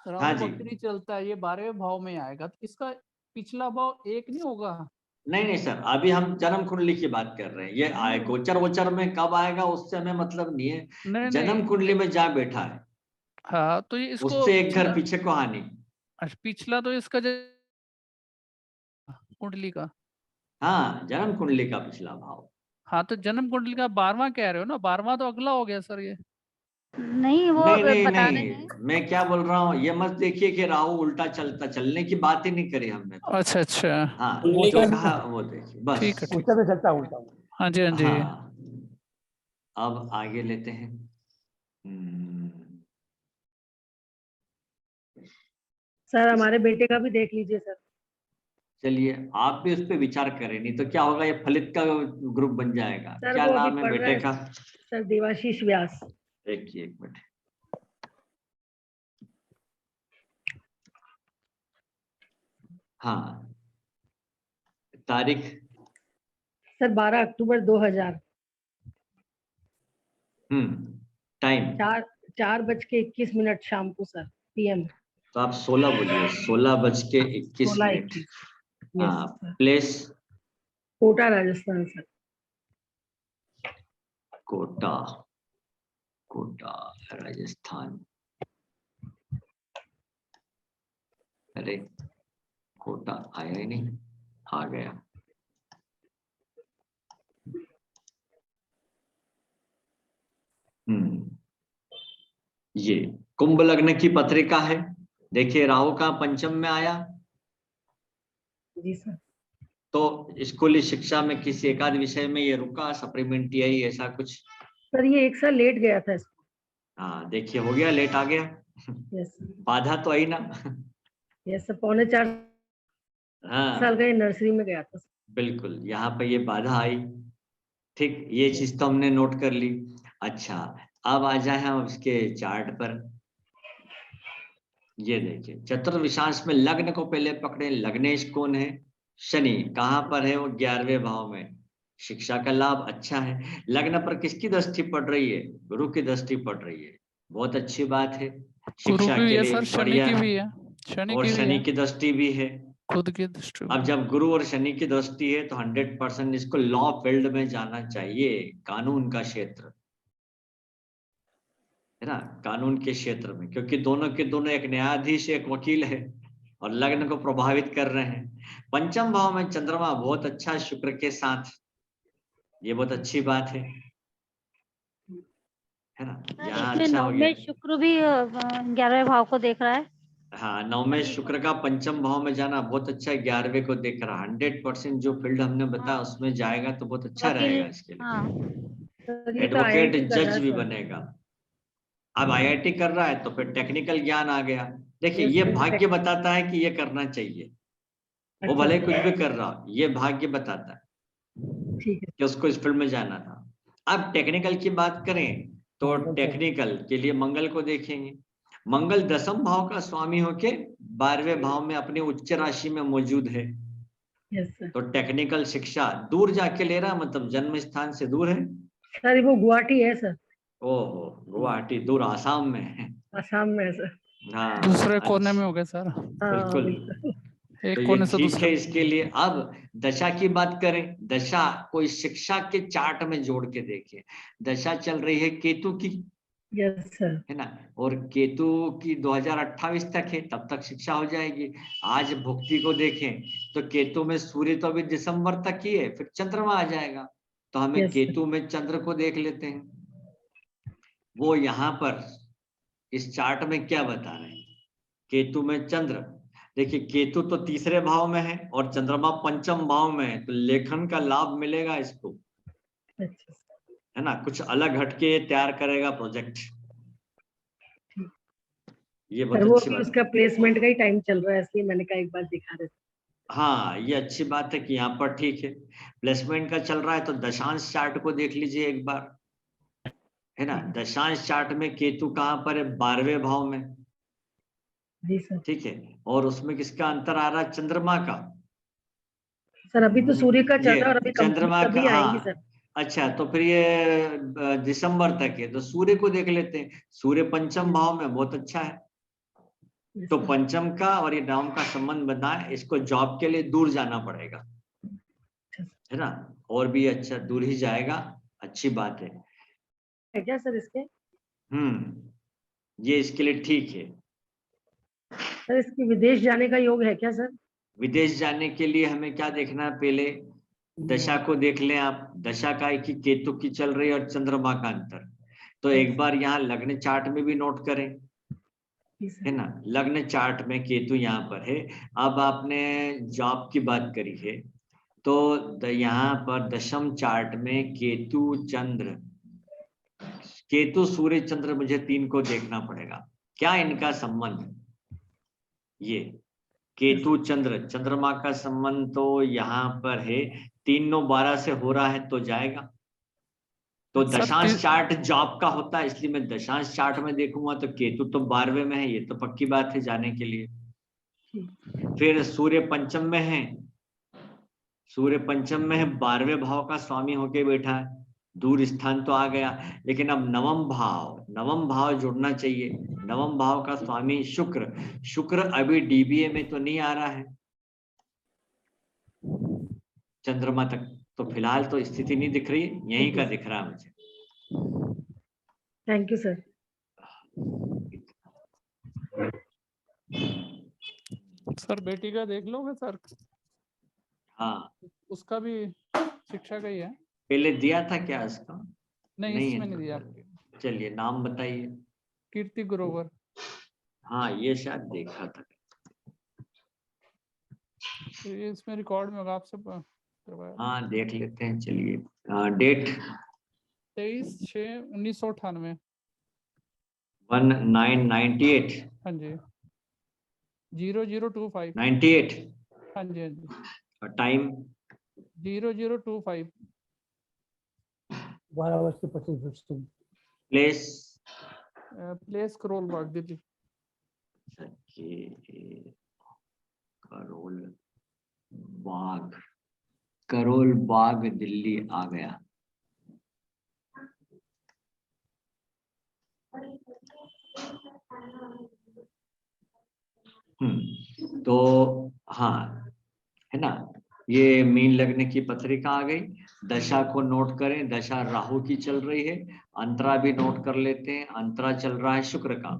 S4: राहु
S1: हाँ जी,
S4: बकरी चलता है, ये 12वें भाव में आएगा, तो इसका पिछला भाव एक नहीं होगा?
S1: नहीं नहीं सर, अभी हम जन्म कुंडली की बात कर रहे हैं, ये आए गोचर वोचर में कब आएगा उससे हमें मतलब नहीं है,
S4: नहीं
S1: जन्म
S4: नहीं,
S1: कुंडली में जा बैठा है,
S4: हाँ तो ये इसको
S1: उससे एक घर
S4: पिछला,
S1: पीछे को हानि।
S4: अच्छा, पिछला तो इसका कुंडली का,
S1: हाँ, जन्म कुंडली का पिछला भाव।
S4: हाँ तो जन्म कुंडली का 12वां कह रहे हो ना, 12वां तो अगला हो गया सर ये।
S2: नहीं वो
S1: नहीं नहीं
S2: बता रहे
S1: नहीं,
S2: हैं।
S1: मैं क्या बोल रहा हूँ, ये मत देखिए कि राहु उल्टा चलता, चलने की बात ही नहीं करी हमने तो।
S4: अच्छा अच्छा,
S1: हाँ,
S3: कुंडली
S1: जो
S3: का
S1: कहा वो देखिए बस।
S4: ठीक है ठीक,
S5: उल्टा तो चलता उल्टा।
S4: हाँ जी हाँ जी।
S1: हाँ, अब आगे लेते हैं।
S7: सर हमारे बेटे का भी देख लीजिए सर।
S1: चलिए, आप भी उस पर विचार करें, नहीं तो क्या होगा, ये फलित का ग्रुप बन जाएगा।
S7: सर
S1: क्या
S7: वो अभी
S1: नाम है
S7: पढ़ रहा
S1: बेटे
S7: है
S1: का?
S7: सर, देवाशीष व्यास।
S1: एक मिनट। हाँ, तारीख?
S7: सर 12 अक्टूबर 2000,
S1: टाइम?
S7: 4:21 शाम को सर, PM।
S1: तो आप 16 बोलिए, 16:21।
S7: 16:21। यस
S1: हाँ,
S7: sir.
S1: Place?
S7: Kota Rajasthan sir.
S1: Kota, Kota Rajasthan. अरे कोटा आया ही नहीं, आ गया। ये कुंभ लग्न की पत्रिका है। देखिए राहु का पंचम में आया,
S7: जी सर।
S1: तो स्कूली शिक्षा में किसी एकाध विषय में ये रुका, सप्लीमेंट्री ऐसा कुछ।
S7: सर ये 1 साल लेट गया था इसको।
S1: हाँ देखिए, हो गया, लेट आ गया।
S7: Yes sir.
S1: बाधा तो आई ना।
S7: यस सर, 3.25
S1: हाँ
S7: साल का ये नर्सरी में गया था।
S1: बिल्कुल, यहाँ पे ये बाधा आई। ठीक, ये चीज तो हमने नोट कर ली। अच्छा, अब आ जाए हम इसके चार्ट पर। ये देखिए, चतुर्विशांश में लग्न को पहले पकड़े। लग्नेश कौन है? शनि। कहाँ पर है वो? 11वें भाव में। शिक्षा का लाभ अच्छा है। लग्न पर किसकी दृष्टि पड़ रही है? गुरु की दृष्टि पड़ रही है, बहुत अच्छी बात है,
S4: गुरु
S1: शिक्षा
S4: की भी
S1: के
S4: है
S1: लिए
S4: सर, शनि
S1: बढ़िया
S4: की
S1: है।
S4: भी है, शनि
S1: और
S4: की भी
S1: शनि
S4: है,
S1: की दृष्टि भी है।
S4: खुद की दृष्टि
S1: अब
S4: भी।
S1: जब गुरु और शनि की दृष्टि है तो 100% इसको लॉ फील्ड में जाना चाहिए, कानून का क्षेत्र है ना, कानून के क्षेत्र में, क्योंकि दोनों के दोनों, एक न्यायाधीश एक वकील है और लग्न को प्रभावित कर रहे हैं। पंचम भाव में चंद्रमा बहुत अच्छा शुक्र के साथ, ये बहुत अच्छी बात है ना, यहाँ
S2: इसमें
S1: अच्छा हो गया।
S2: 9वें शुक्र भी 11वें भाव को देख रहा है।
S1: हाँ, 9वें शुक्र का पंचम भाव में जाना बहुत अच्छा है, 11वें को देख रहा। 100% जो फील्ड हमने बताया उसमें जाएगा तो बहुत अच्छा
S2: वकील,
S1: रहेगा इसके लिए।
S2: हाँ
S7: सर ये तो
S1: एडवोकेट
S7: IIT कर रहा
S1: जज
S7: है
S1: भी
S7: सर।
S1: बनेगा। अब IIT कर रहा है तो फिर टेक्निकल ज्ञान आ गया। देखिए,
S7: Yes,
S1: ये
S7: sir,
S1: भाग्य बताता है कि ये करना चाहिए, वो
S7: अच्छा
S1: भले
S7: सर,
S1: कुछ भी कर रहा हो, ये भाग्य बताता है
S7: ठीक है।
S1: कि उसको इस फील्ड में जाना था। अब टेक्निकल की बात करें तो टेक्निकल के लिए मंगल को देखेंगे। मंगल 10वें भाव का स्वामी होके 12वें भाव में अपनी उच्च राशि में मौजूद है,
S7: यस सर।
S1: तो टेक्निकल शिक्षा दूर जाके ले रहा, मतलब जन्म स्थान से दूर है।
S7: सर वो गुवाहाटी है सर,
S1: ओहो, गुवाहाटी दूर, आसाम में है।
S7: आसाम में है सर।
S1: हाँ,
S4: दूसरे कोने में
S1: अच्छा,
S4: हो गए सर,
S7: हाँ
S1: बिल्कुल।
S7: बिल्कुल।
S1: तो
S4: एक
S1: ये
S4: कोने से
S1: ठीक
S4: दूसरे।
S1: है इसके लिए। अब दशा की बात करें, दशा कोई शिक्षा के चार्ट में जोड़ के देखें। दशा चल रही है केतु की,
S7: यस सर।
S1: है ना, और केतु की 2028 तक है, तब तक शिक्षा हो जाएगी। आज भुक्ति को देखें तो केतु में सूर्य तो अभी दिसंबर तक ही है, फिर चंद्रमा आ जाएगा, तो हमें
S7: यस सर।
S1: केतु में चंद्र को देख लेते हैं। वो यहाँ पर इस चार्ट में क्या बता रहे हैं? केतु में चंद्र। देखिए केतु तो तीसरे भाव में है और चंद्रमा पंचम भाव में है, तो लेखन का लाभ मिलेगा इसको,
S7: अच्छा
S1: है ना। कुछ अलग हटके तैयार करेगा प्रोजेक्ट, ये
S7: सर,
S1: बहुत
S7: वो
S1: अच्छी
S7: अभी
S1: बात
S7: उसका
S1: है।
S7: प्लेसमेंट का ही टाइम चल रहा है, इसलिए मैंने कहा एक बार दिखा देते।
S1: हाँ ये अच्छी बात है कि यहाँ पर ठीक है, प्लेसमेंट का चल रहा है, तो दशांश चार्ट को देख लीजिए एक बार, है ना। दशांश चार्ट में केतु कहाँ पर है, 12वें भाव में,
S7: जी सर।
S1: ठीक है। और उसमें किसका अंतर आ रहा है, चंद्रमा का।
S7: सर अभी तो सूर्य का चल
S1: ये
S7: रहा है और अभी कंप्लीट
S1: चंद्रमा का,
S7: तभी आएंगी
S1: हाँ
S7: सर।
S1: अच्छा, तो फिर ये दिसंबर तक है, तो सूर्य को देख लेते हैं। सूर्य पंचम भाव में, बहुत अच्छा है।
S7: जी
S1: तो
S7: सर।
S1: पंचम का और ये नवम का संबंध बना है, इसको जॉब के लिए दूर जाना पड़ेगा, है ना। और भी अच्छा दूर ही जाएगा, अच्छी बात
S7: है क्या सर इसके?
S1: है। ये इसके लिए ठीक है।
S7: सर इसके विदेश जाने का योग है क्या सर?
S1: विदेश जाने के लिए हमें क्या देखना है, पहले दशा को देख लें आप। दशा का है कि केतु की चल रही है और चंद्रमा का अंतर, तो एक बार यहाँ लग्न चार्ट में भी नोट करें,
S7: जी सर।
S1: है ना। लग्न चार्ट में केतु यहाँ पर है। अब आपने जॉब की बात करी है, तो यहाँ पर दशम चार्ट में केतु चंद्र, केतु सूर्य चंद्र, मुझे 3 को देखना पड़ेगा, क्या इनका संबंध है। ये केतु चंद्र, चंद्रमा का संबंध तो यहाँ पर है, 3-9-12 से हो रहा है तो जाएगा। तो
S4: सर,
S1: दशांश चार्ट जॉब का होता है, इसलिए मैं दशांश चार्ट में देखूंगा तो केतु तो 12वें में है, ये तो पक्की बात है जाने के लिए। फिर सूर्य पंचम में है, सूर्य पंचम में है, 12वें भाव का स्वामी होके बैठा है, दूर स्थान तो आ गया। लेकिन अब नवम भाव जुड़ना चाहिए। नवम भाव का स्वामी शुक्र, शुक्र अभी डीबीए में तो नहीं आ रहा है चंद्रमा तक, तो फिलहाल तो स्थिति नहीं दिख रही, यहीं का दिख रहा है मुझे।
S7: Thank you sir.
S4: सर बेटी का देख लोगे सर?
S1: हाँ
S4: उसका भी शिक्षा का ही है।
S1: पहले दिया था क्या इसका?
S4: नहीं,
S1: नहीं
S4: इसमें
S1: है
S4: नहीं दिया।
S1: तो चलिए नाम बताइए।
S4: कीर्ति ग्रोवर।
S1: हाँ ये शायद देखा था।
S4: तो ये इसमें रिकॉर्ड में होगा, आपसे करवाया।
S1: हाँ देख लेते हैं, चलिए। डेट
S4: 23/6/1998।
S1: 1998।
S4: हाँ जी, 0025।
S1: 98।
S4: हाँ जी, हाँ जी,
S1: और time
S4: 0025।
S5: 12:25।
S1: Place
S4: place Karol Bagh, Delhi.
S1: Karol Bagh Delhi आ गया। तो हाँ, है ना, ये मीन लगने की पत्रिका आ गई। दशा को नोट करें, दशा राहु की चल रही है। अंतरा भी नोट कर लेते हैं, अंतरा चल रहा है शुक्र का,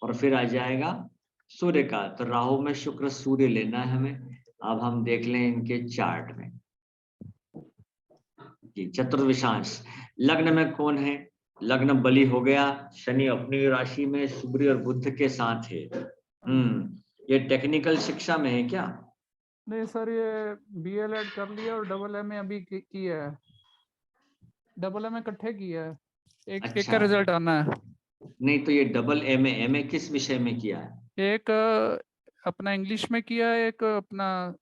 S1: और फिर आ जाएगा सूर्य का। तो राहु में शुक्र सूर्य लेना है हमें। अब हम देख लें इनके चार्ट में जी, चतुर्विशांश लग्न में कौन है। लग्न बलि हो गया, शनि अपनी राशि में सूर्य और बुध के साथ है। ये टेक्निकल शिक्षा में है क्या?
S4: नहीं सर, ये BLED कर लिया और AA अभी किया है। AA इकट्ठे किया है, एक का रिजल्ट आना है।
S1: नहीं तो ये AA किस विषय में किया है?
S4: एक अपना इंग्लिश में किया है, एक अपना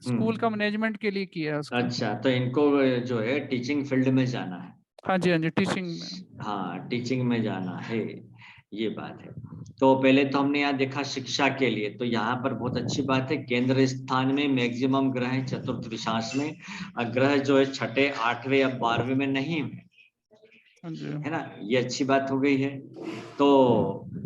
S4: स्कूल का मैनेजमेंट के लिए किया है उसका।
S1: अच्छा, तो इनको जो है टीचिंग फील्ड में जाना है।
S4: हाँ जी, हाँ जी, टीचिंग में।
S1: हाँ टीचिंग में जाना है, ये बात है। तो पहले तो हमने यहाँ देखा शिक्षा के लिए, तो यहाँ पर बहुत अच्छी बात है, केंद्र स्थान में मैक्सिमम ग्रह है चतुर्थ विशांश में। ग्रह जो है 6, 8वें या 12वें में नहीं है, है ना, ये अच्छी बात हो गई है। तो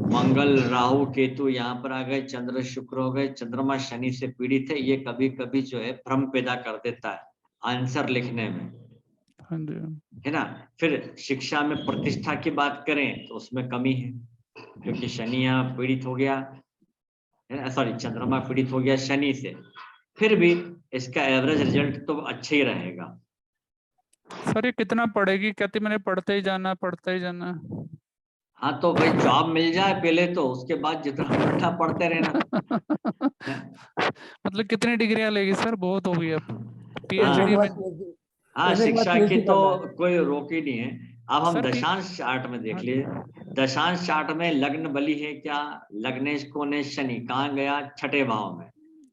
S1: मंगल राहु केतु यहाँ पर आ गए, चंद्र शुक्र हो गए। चंद्रमा शनि से पीड़ित है, ये कभी कभी जो है भ्रम पैदा कर देता है आंसर लिखने में,
S4: हाँ जी,
S1: है ना। फिर शिक्षा में प्रतिष्ठा की बात करें तो उसमें कमी है, क्योंकि शनि यहाँ पीड़ित हो गया, है ना, सॉरी चंद्रमा पीड़ित हो गया शनि से। फिर भी इसका एवरेज रिजल्ट तो अच्छा ही रहेगा।
S4: सर ये कितना पढ़ेगी? कहती मैंने पढ़ते ही जाना, पढ़ते ही जाना।
S1: हाँ तो भाई जॉब मिल जाए पहले, तो उसके बाद जितना पढ़ा पढ़ते रहना।
S4: मतलब कितनी डिग्रियां लेगी सर? बहुत हो गई अब।
S1: हाँ
S4: पीएचडी में।
S1: हाँ,
S5: एमए के बाद
S1: शिक्षा की
S5: PhD
S1: तो
S5: करना है।
S1: कोई रोक ही नहीं है। अब हम
S4: सर
S1: दशांश चार्ट में देख
S4: हाँ
S1: लिए। दशांश चार्ट में लग्न बली है क्या? लग्नेश कौन है? शनि। कहाँ गया? छठे भाव में,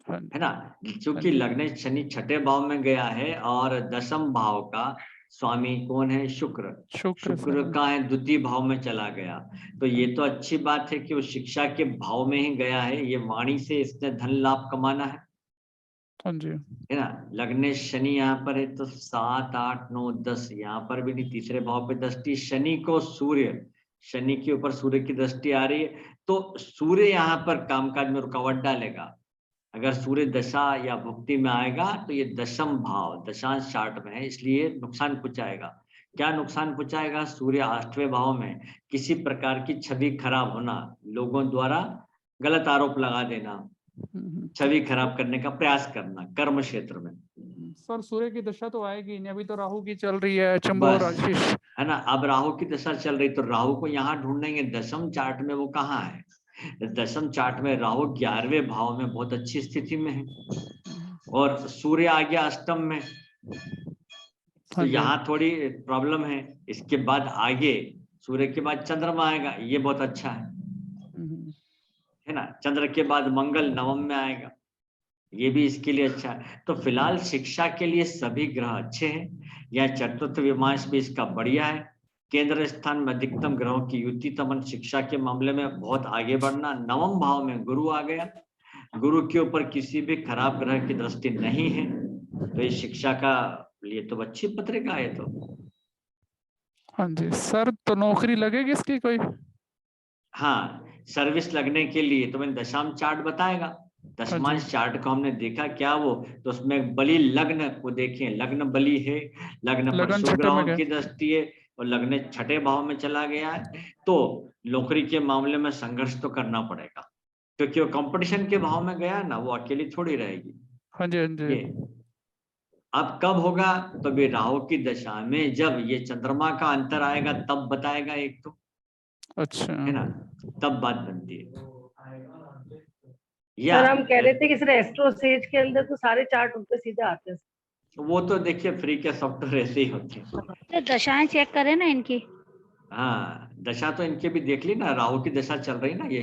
S4: हाँ
S1: है ना। क्योंकि
S4: जी।
S1: लग्नेश शनि छठे भाव में गया है, और दशम भाव का स्वामी कौन है? शुक्र।
S4: शुक्र
S1: शुक्र
S4: सर।
S1: का है द्वितीय भाव में चला गया। तो ये तो अच्छी बात है कि वो शिक्षा के भाव में ही गया है। ये वाणी से इसने धन लाभ कमाना है
S4: हाँ जी।
S1: है ना। लग्नेश शनि यहाँ पर है, तो 7 8 9 10 यहाँ पर भी नहीं। तीसरे भाव पे दृष्टि शनि को सूर्य, शनि के ऊपर सूर्य की दृष्टि आ रही है, तो सूर्य यहाँ पर कामकाज में रुकावट डालेगा। अगर सूर्य दशा या भुक्ति में आएगा तो ये दशम भाव दशांश चार्ट में है, इसलिए नुकसान पहुंचाएगा। क्या नुकसान पहुंचाएगा? सूर्य 8वें भाव में किसी प्रकार की छवि खराब होना, लोगों द्वारा गलत आरोप लगा देना, छवि खराब करने का प्रयास करना कर्म क्षेत्र में।
S4: सर सूर्य की दशा तो आएगी नहीं, अभी तो राहु की चल रही है, चंबोर
S1: बस,
S4: आशीष।
S1: है ना। अब राहु की दशा चल रही, तो राहु को यहाँ ढूंढेंगे दशम चार्ट में, वो कहाँ है? दशम चार्ट में राहु 11वें भाव में बहुत अच्छी स्थिति में है, और सूर्य आ गया अष्टम में, तो
S4: हाँ जी।
S1: यहाँ थोड़ी प्रॉब्लम है। इसके बाद आगे सूर्य के बाद चंद्रमा आएगा, ये बहुत अच्छा है ना। चंद्र के बाद मंगल नवम में आएगा, ये भी इसके लिए अच्छा है। तो फिलहाल शिक्षा के लिए सभी ग्रह अच्छे हैं। यह चतुर्थ विमांश भी इसका बढ़िया है। केंद्र स्थान में अधिकतम ग्रहों की युति तमन शिक्षा के मामले में बहुत आगे बढ़ना। नवम भाव में गुरु आ गया, गुरु के ऊपर किसी भी खराब ग्रह की दृष्टि नहीं है, तो ये शिक्षा का लिए तो अच्छी पत्रिका है। तो
S4: हाँ जी सर, तो नौकरी लगेगी इसकी कोई?
S1: हाँ, सर्विस लगने के लिए तो मैंने दशाम चार्ट बताएगा। दशमांश चार्ट को हमने देखा क्या वो, तो उसमें बलि लग्न को देखें, लग्न बलि है, लग्न पर
S4: लगन
S1: शुभ
S4: छठे में
S1: ग्रहों
S4: गए।
S1: की दृष्टि है, और लग्न छठे भाव में चला गया है, तो नौकरी के मामले में संघर्ष तो करना पड़ेगा, क्योंकि वो कंपटीशन के भाव में गया ना, वो अकेली थोड़ी रहेगी।
S4: हाँ जी हाँ जी।
S1: ये अब कब होगा? तो भी राहु की दशा में जब ये चंद्रमा का अंतर आएगा तब बताएगा एक तो,
S4: अच्छा।
S1: है ना, तब बात बनती है।
S7: सर हम कह रहे थे कि सर एस्ट्रो सेज के अंदर तो सारे चार्ट उल्टे सीधे आते हैं।
S1: वो तो देखिए फ्री के सॉफ्टवेयर ऐसे ही होते हैं।
S2: तो दशाएं चेक करें ना इनकी।
S1: हाँ, दशा तो इनके भी देख ली ना, राहु की दशा चल रही ना ये।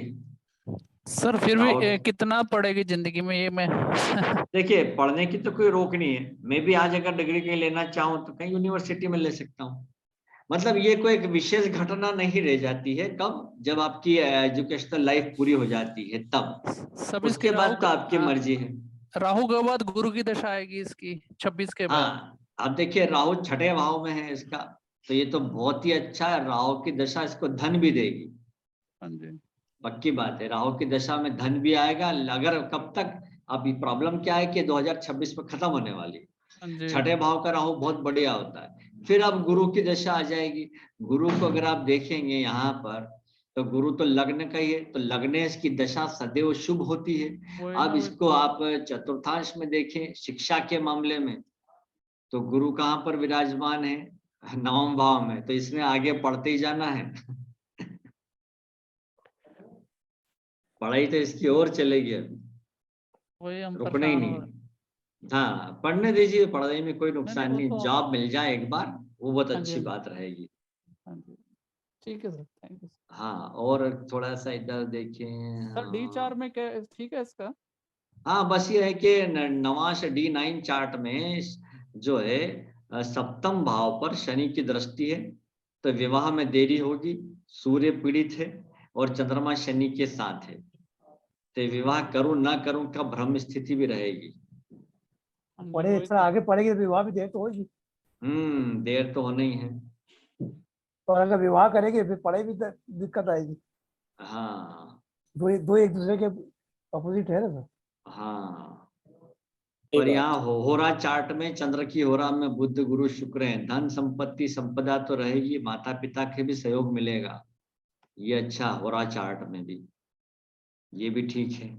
S4: सर फिर भी
S1: राहु
S4: कितना पड़ेगी जिंदगी में ये मैं
S1: देखिए, पढ़ने की तो कोई रोक नहीं है। मैं भी आज अगर डिग्री कहीं लेना चाहूँ तो कहीं यूनिवर्सिटी में ले सकता हूँ। मतलब ये कोई एक विशेष घटना नहीं रह जाती है। कब? जब आपकी एजुकेशनल लाइफ पूरी हो जाती है तब।
S4: सब इसके
S1: उसके बाद तो आपकी मर्जी है।
S4: राहु के बाद गुरु की दशा आएगी इसकी 26 के बाद।
S1: हाँ, अब देखिए राहु छठे भाव में है इसका, तो ये तो बहुत ही अच्छा है। राहु की दशा इसको धन भी देगी,
S4: हाँ जी।
S1: पक्की बात है। राहु की दशा में धन भी आएगा। अगर कब तक? अभी प्रॉब्लम क्या है कि 2026 में खत्म होने वाली है।
S4: हाँ जी।
S1: छठे भाव का राहु बहुत बढ़िया होता है। फिर अब गुरु की दशा आ जाएगी। गुरु को अगर आप देखेंगे यहाँ पर, तो गुरु तो लग्न का ही है, तो लग्नेश की दशा सदैव शुभ होती है। अब इसको आप चतुर्थांश में देखें शिक्षा के मामले में, तो गुरु कहाँ पर विराजमान है? नवम भाव में, तो इसमें आगे पढ़ते ही जाना है। पढ़ाई तो इसकी ओर चलेगी अभी,
S4: वही हम
S1: रुकना ही
S4: परेशान
S1: नहीं
S4: हो
S1: है। हाँ, पढ़ने दीजिए, पढ़ाई में कोई नुकसान
S4: वो
S1: नहीं।
S4: तो
S1: जॉब मिल जाए एक बार, वो बहुत
S4: हाँ जी,
S1: अच्छी
S4: हाँ जी।
S1: बात रहेगी।
S4: हाँ जी ठीक है सर, थैंक यू
S1: हाँ, और थोड़ा सा इधर देखें।
S4: सर। D4 में क्या ठीक है इसका?
S1: हाँ, बस ये है कि नवांश D9 चार्ट में जो है सप्तम भाव पर शनि की दृष्टि है, तो विवाह में देरी होगी। सूर्य पीड़ित है और चंद्रमा शनि के साथ है, तो विवाह करूं ना करूं का भ्रम स्थिति भी रहेगी।
S4: हाँ जी,
S5: पढ़े
S4: वही
S5: सर, आगे पढ़ेगी तो विवाह भी देर तो होगी,
S1: देर तो होनी है।
S5: और अगर विवाह करेगी फिर पढ़ाई भी दिक्कत आएगी।
S1: हाँ
S5: दो एक दूसरे के अपोजिट है ना सर।
S1: हाँ,
S3: सही
S1: पर
S3: बात।
S1: यहाँ होरा चार्ट में चंद्र की होरा में बुध गुरु शुक्र है। धन संपत्ति संपदा तो रहेगी, माता पिता के भी सहयोग मिलेगा। ये अच्छा होरा चार्ट में भी, ये भी ठीक है।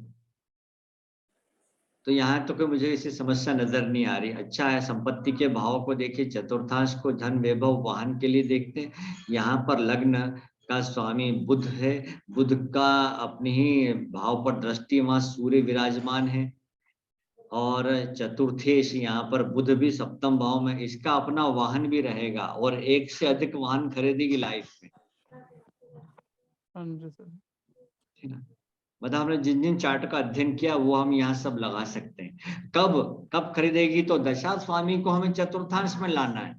S1: तो यहाँ तो कोई मुझे इसी समस्या नजर नहीं आ रही। अच्छा है, संपत्ति के भाव को देखिए, चतुर्थांश को धन वैभव वाहन के लिए देखते हैं। यहाँ पर लग्न का स्वामी बुध है। बुध का अपने ही भाव पर दृष्टि, वहां सूर्य विराजमान है। और चतुर्थेश यहाँ पर बुध भी सप्तम भाव में, इसका अपना वाहन भी रहेगा और एक से अधिक वाहन खरीदेगी लाइफ में।
S4: हाँ जी सर।
S1: है ना? मतलब हमने जिन जिन चार्ट का अध्ययन किया वो हम यहाँ सब लगा सकते हैं। कब खरीदेगी, तो दशा स्वामी को हमें चतुर्थांश में लाना है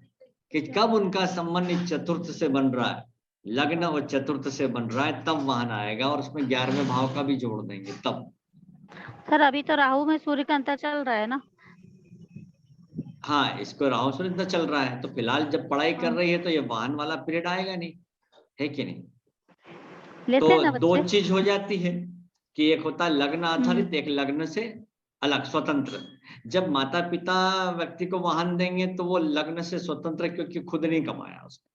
S1: कि कब उनका संबंध चतुर्थ से बन रहा है, लग्न और चतुर्थ से बन रहा है, तब वाहन आएगा। और उसमें 11वें भाव का भी जोड़ देंगे तब।
S2: सर अभी तो राहु में सूर्य का अंतर चल रहा है ना?
S1: हाँ, इसको राहु सूर्य अंतर चल रहा है, तो फिलहाल जब पढ़ाई कर रही है तो ये वाहन वाला पीरियड आएगा नहीं, है कि नहीं?
S2: लेते हैं
S1: तो
S2: ना
S1: दो
S2: बच्चे?
S1: चीज हो जाती है कि एक होता है लग्न आधारित, एक लग्न से अलग स्वतंत्र। जब माता पिता व्यक्ति को वाहन देंगे तो वो लग्न से स्वतंत्र, क्योंकि खुद नहीं कमाया उसने।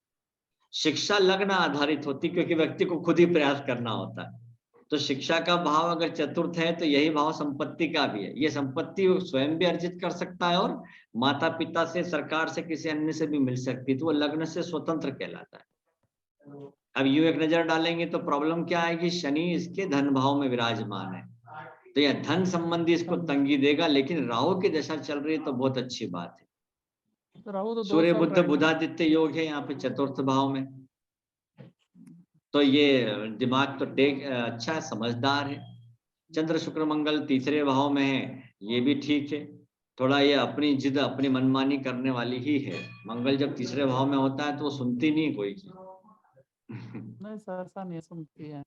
S1: शिक्षा लग्न आधारित होती क्योंकि व्यक्ति को खुद ही प्रयास करना होता है। तो शिक्षा का भाव अगर चतुर्थ है तो यही भाव संपत्ति का भी है। ये संपत्ति स्वयं भी अर्जित कर सकता है और माता पिता से, सरकार से, किसी अन्य से भी मिल सकती है, तो वो लग्न से स्वतंत्र कहलाता है। अब यूं एक नजर डालेंगे तो प्रॉब्लम क्या आएगी, शनि इसके धन भाव में विराजमान है, तो यह धन संबंधी इसको तंगी देगा। लेकिन राहु की दशा चल रही है तो बहुत अच्छी बात है।
S4: तो राहु तो 2
S1: सूर्य
S4: साल
S1: बुध
S4: रहेगा।
S1: बुधादित्य योग है यहाँ पे चतुर्थ भाव में, तो ये दिमाग तो अच्छा है, समझदार है। चंद्र शुक्र मंगल तीसरे भाव में है, ये भी ठीक है। थोड़ा ये अपनी जिद, अपनी मनमानी करने वाली ही है। मंगल जब तीसरे भाव में होता है तो वो सुनती नहीं कोई की।
S4: नहीं सर, ऐसा नहीं सुनती है,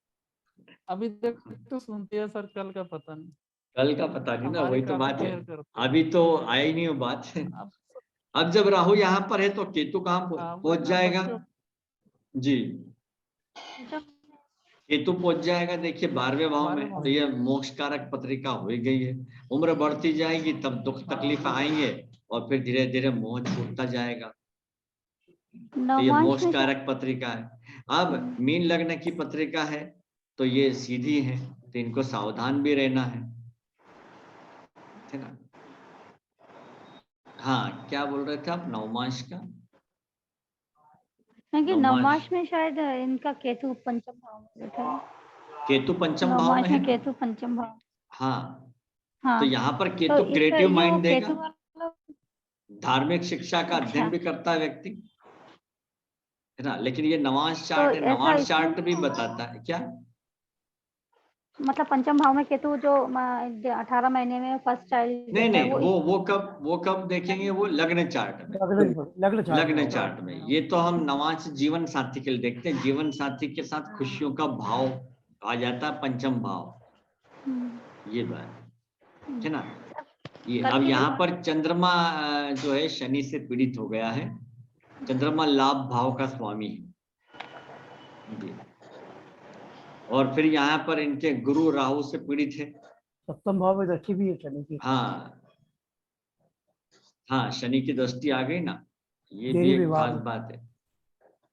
S4: अभी तक तो सुनती है सर, कल का पता नहीं।
S1: कल का पता नहीं ना,
S4: हमारी
S1: वही तो
S4: काफी
S1: बात है।
S4: केयर करती है।
S1: अभी तो आई नहीं वो बात।
S4: अब
S1: अब जब राहु यहाँ पर है तो केतु कहाँ
S4: वही
S1: पहुंच
S4: ना,
S1: जाएगा
S4: बच्चों
S1: जी? केतु पहुंच जाएगा देखिए 12वें भाव
S4: 12वें
S1: में,
S4: भाव
S1: तो ये मोक्ष कारक पत्रिका हो ही गई है। उम्र बढ़ती जाएगी तब दुख तकलीफ आएंगे और फिर धीरे धीरे मोह छूटता जाएगा। तो ये
S2: नवमांश
S1: मोक्ष
S2: में
S1: कारक पत्रिका है। अब मीन लग्न की पत्रिका है तो ये सीधी है, तो इनको सावधान भी रहना है ना? हाँ, क्या बोल रहे थे आप नवमांश का?
S2: क्योंकि
S1: नवमांश,
S2: नवमांश में शायद इनका केतु पंचम भाव में बैठा है।
S1: केतु पंचम भाव में
S2: नवमांश
S1: है
S2: में
S1: ना?
S2: केतु पंचम भाव।
S1: हाँ,
S2: हाँ
S1: तो यहाँ पर
S2: तो
S1: केतु
S2: इस
S1: क्रिएटिव
S2: ये वो
S1: माइंड देगा,
S2: केतु वाला।
S1: धार्मिक शिक्षा का अध्ययन
S2: अच्छा,
S1: भी करता है व्यक्ति, है ना? लेकिन ये नवांश
S2: तो
S1: चार्ट है,
S2: ऐसा
S1: नवांश
S2: इसमें
S1: चार्ट भी बताता है क्या?
S2: मतलब पंचम भाव में केतु जो 18 महीने में फर्स्ट चाइल्ड
S1: नहीं
S2: देता है
S1: नहीं,
S2: वो
S1: वो कब देखेंगे? वो लग्न चार्ट में,
S5: लग्न चार्ट
S1: लग्न
S5: में।
S1: चार्ट में। ये तो हम नवांश जीवन साथी के लिए देखते हैं। जीवन साथी के साथ खुशियों का भाव आ जाता है पंचम भाव, ये बात है ना? ये अब यहाँ पर चंद्रमा जो है शनि से पीड़ित हो गया है। चंद्रमा लाभ भाव का स्वामी है जी। और फिर यहाँ पर इनके गुरु राहु से पीड़ित है।
S5: सप्तम भाव में दृष्टि भी है शनि की।
S1: हाँ हाँ, शनि की दृष्टि आ गई ना, ये भी
S5: देरी
S1: एक
S5: विवाह
S1: खास
S5: में।
S1: बात है।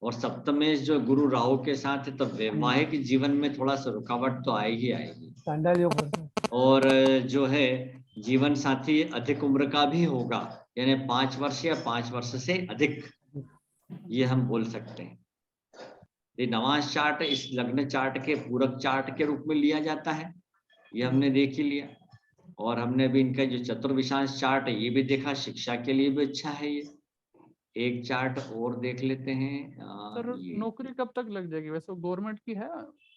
S1: और सप्तमेश जो गुरु राहु के साथ है, तो वैवाहिक जीवन में थोड़ा सा रुकावट तो आएगी आएगी।
S5: चांडाल योग होता है।
S1: और जो है जीवन साथी अधिक उम्र का भी होगा, यानी 5 वर्ष या 5 वर्ष से अधिक, ये हम बोल सकते हैं। ये नवांश चार्ट इस लग्न चार्ट के पूरक चार्ट के रूप में लिया जाता है, ये हमने देख ही लिया। और हमने भी इनका जो चतुर्विशांश चार्ट है ये भी देखा, शिक्षा के लिए भी अच्छा है ये। एक चार्ट और देख लेते हैं
S4: सर,
S1: ये।
S4: नौकरी कब तक लग जाएगी वैसे? गवर्नमेंट की है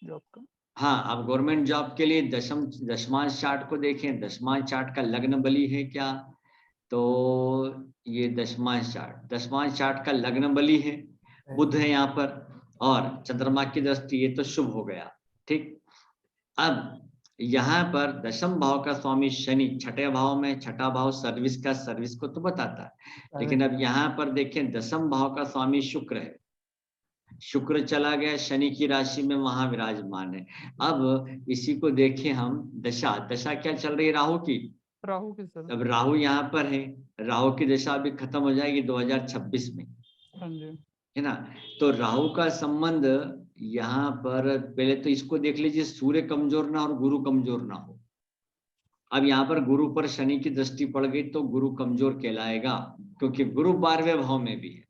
S4: जॉब का?
S1: हाँ, अब गवर्नमेंट जॉब के लिए दशमांश चार्ट को देखें। दशमांश चार्ट का लग्न बली है क्या? तो ये दशमांश चार्ट का लग्न बली है, बुध है यहाँ पर और चंद्रमा की दृष्टि, ये तो शुभ हो गया। ठीक, अब यहाँ पर दशम भाव का स्वामी शनि छठे भाव में, छठा भाव सर्विस का, सर्विस को तो बताता है। लेकिन अब यहाँ पर देखें दशम भाव का स्वामी शुक्र है, शुक्र चला गया शनि की राशि में, वहां विराजमान है। अब इसी को देखें हम, दशा क्या चल रही है राहु की?
S4: राहु की सर।
S1: अब राहु यहाँ पर है, राहु की दशा अभी खत्म हो जाएगी 2026 में,
S4: हाँ जी।
S1: है ना? तो राहु का संबंध यहाँ पर, पहले तो इसको देख लीजिए, सूर्य कमजोर ना और गुरु कमजोर ना हो। अब यहाँ पर गुरु पर शनि की दृष्टि पड़ गई तो गुरु कमजोर कहलाएगा, क्योंकि गुरु 12वें भाव में भी है।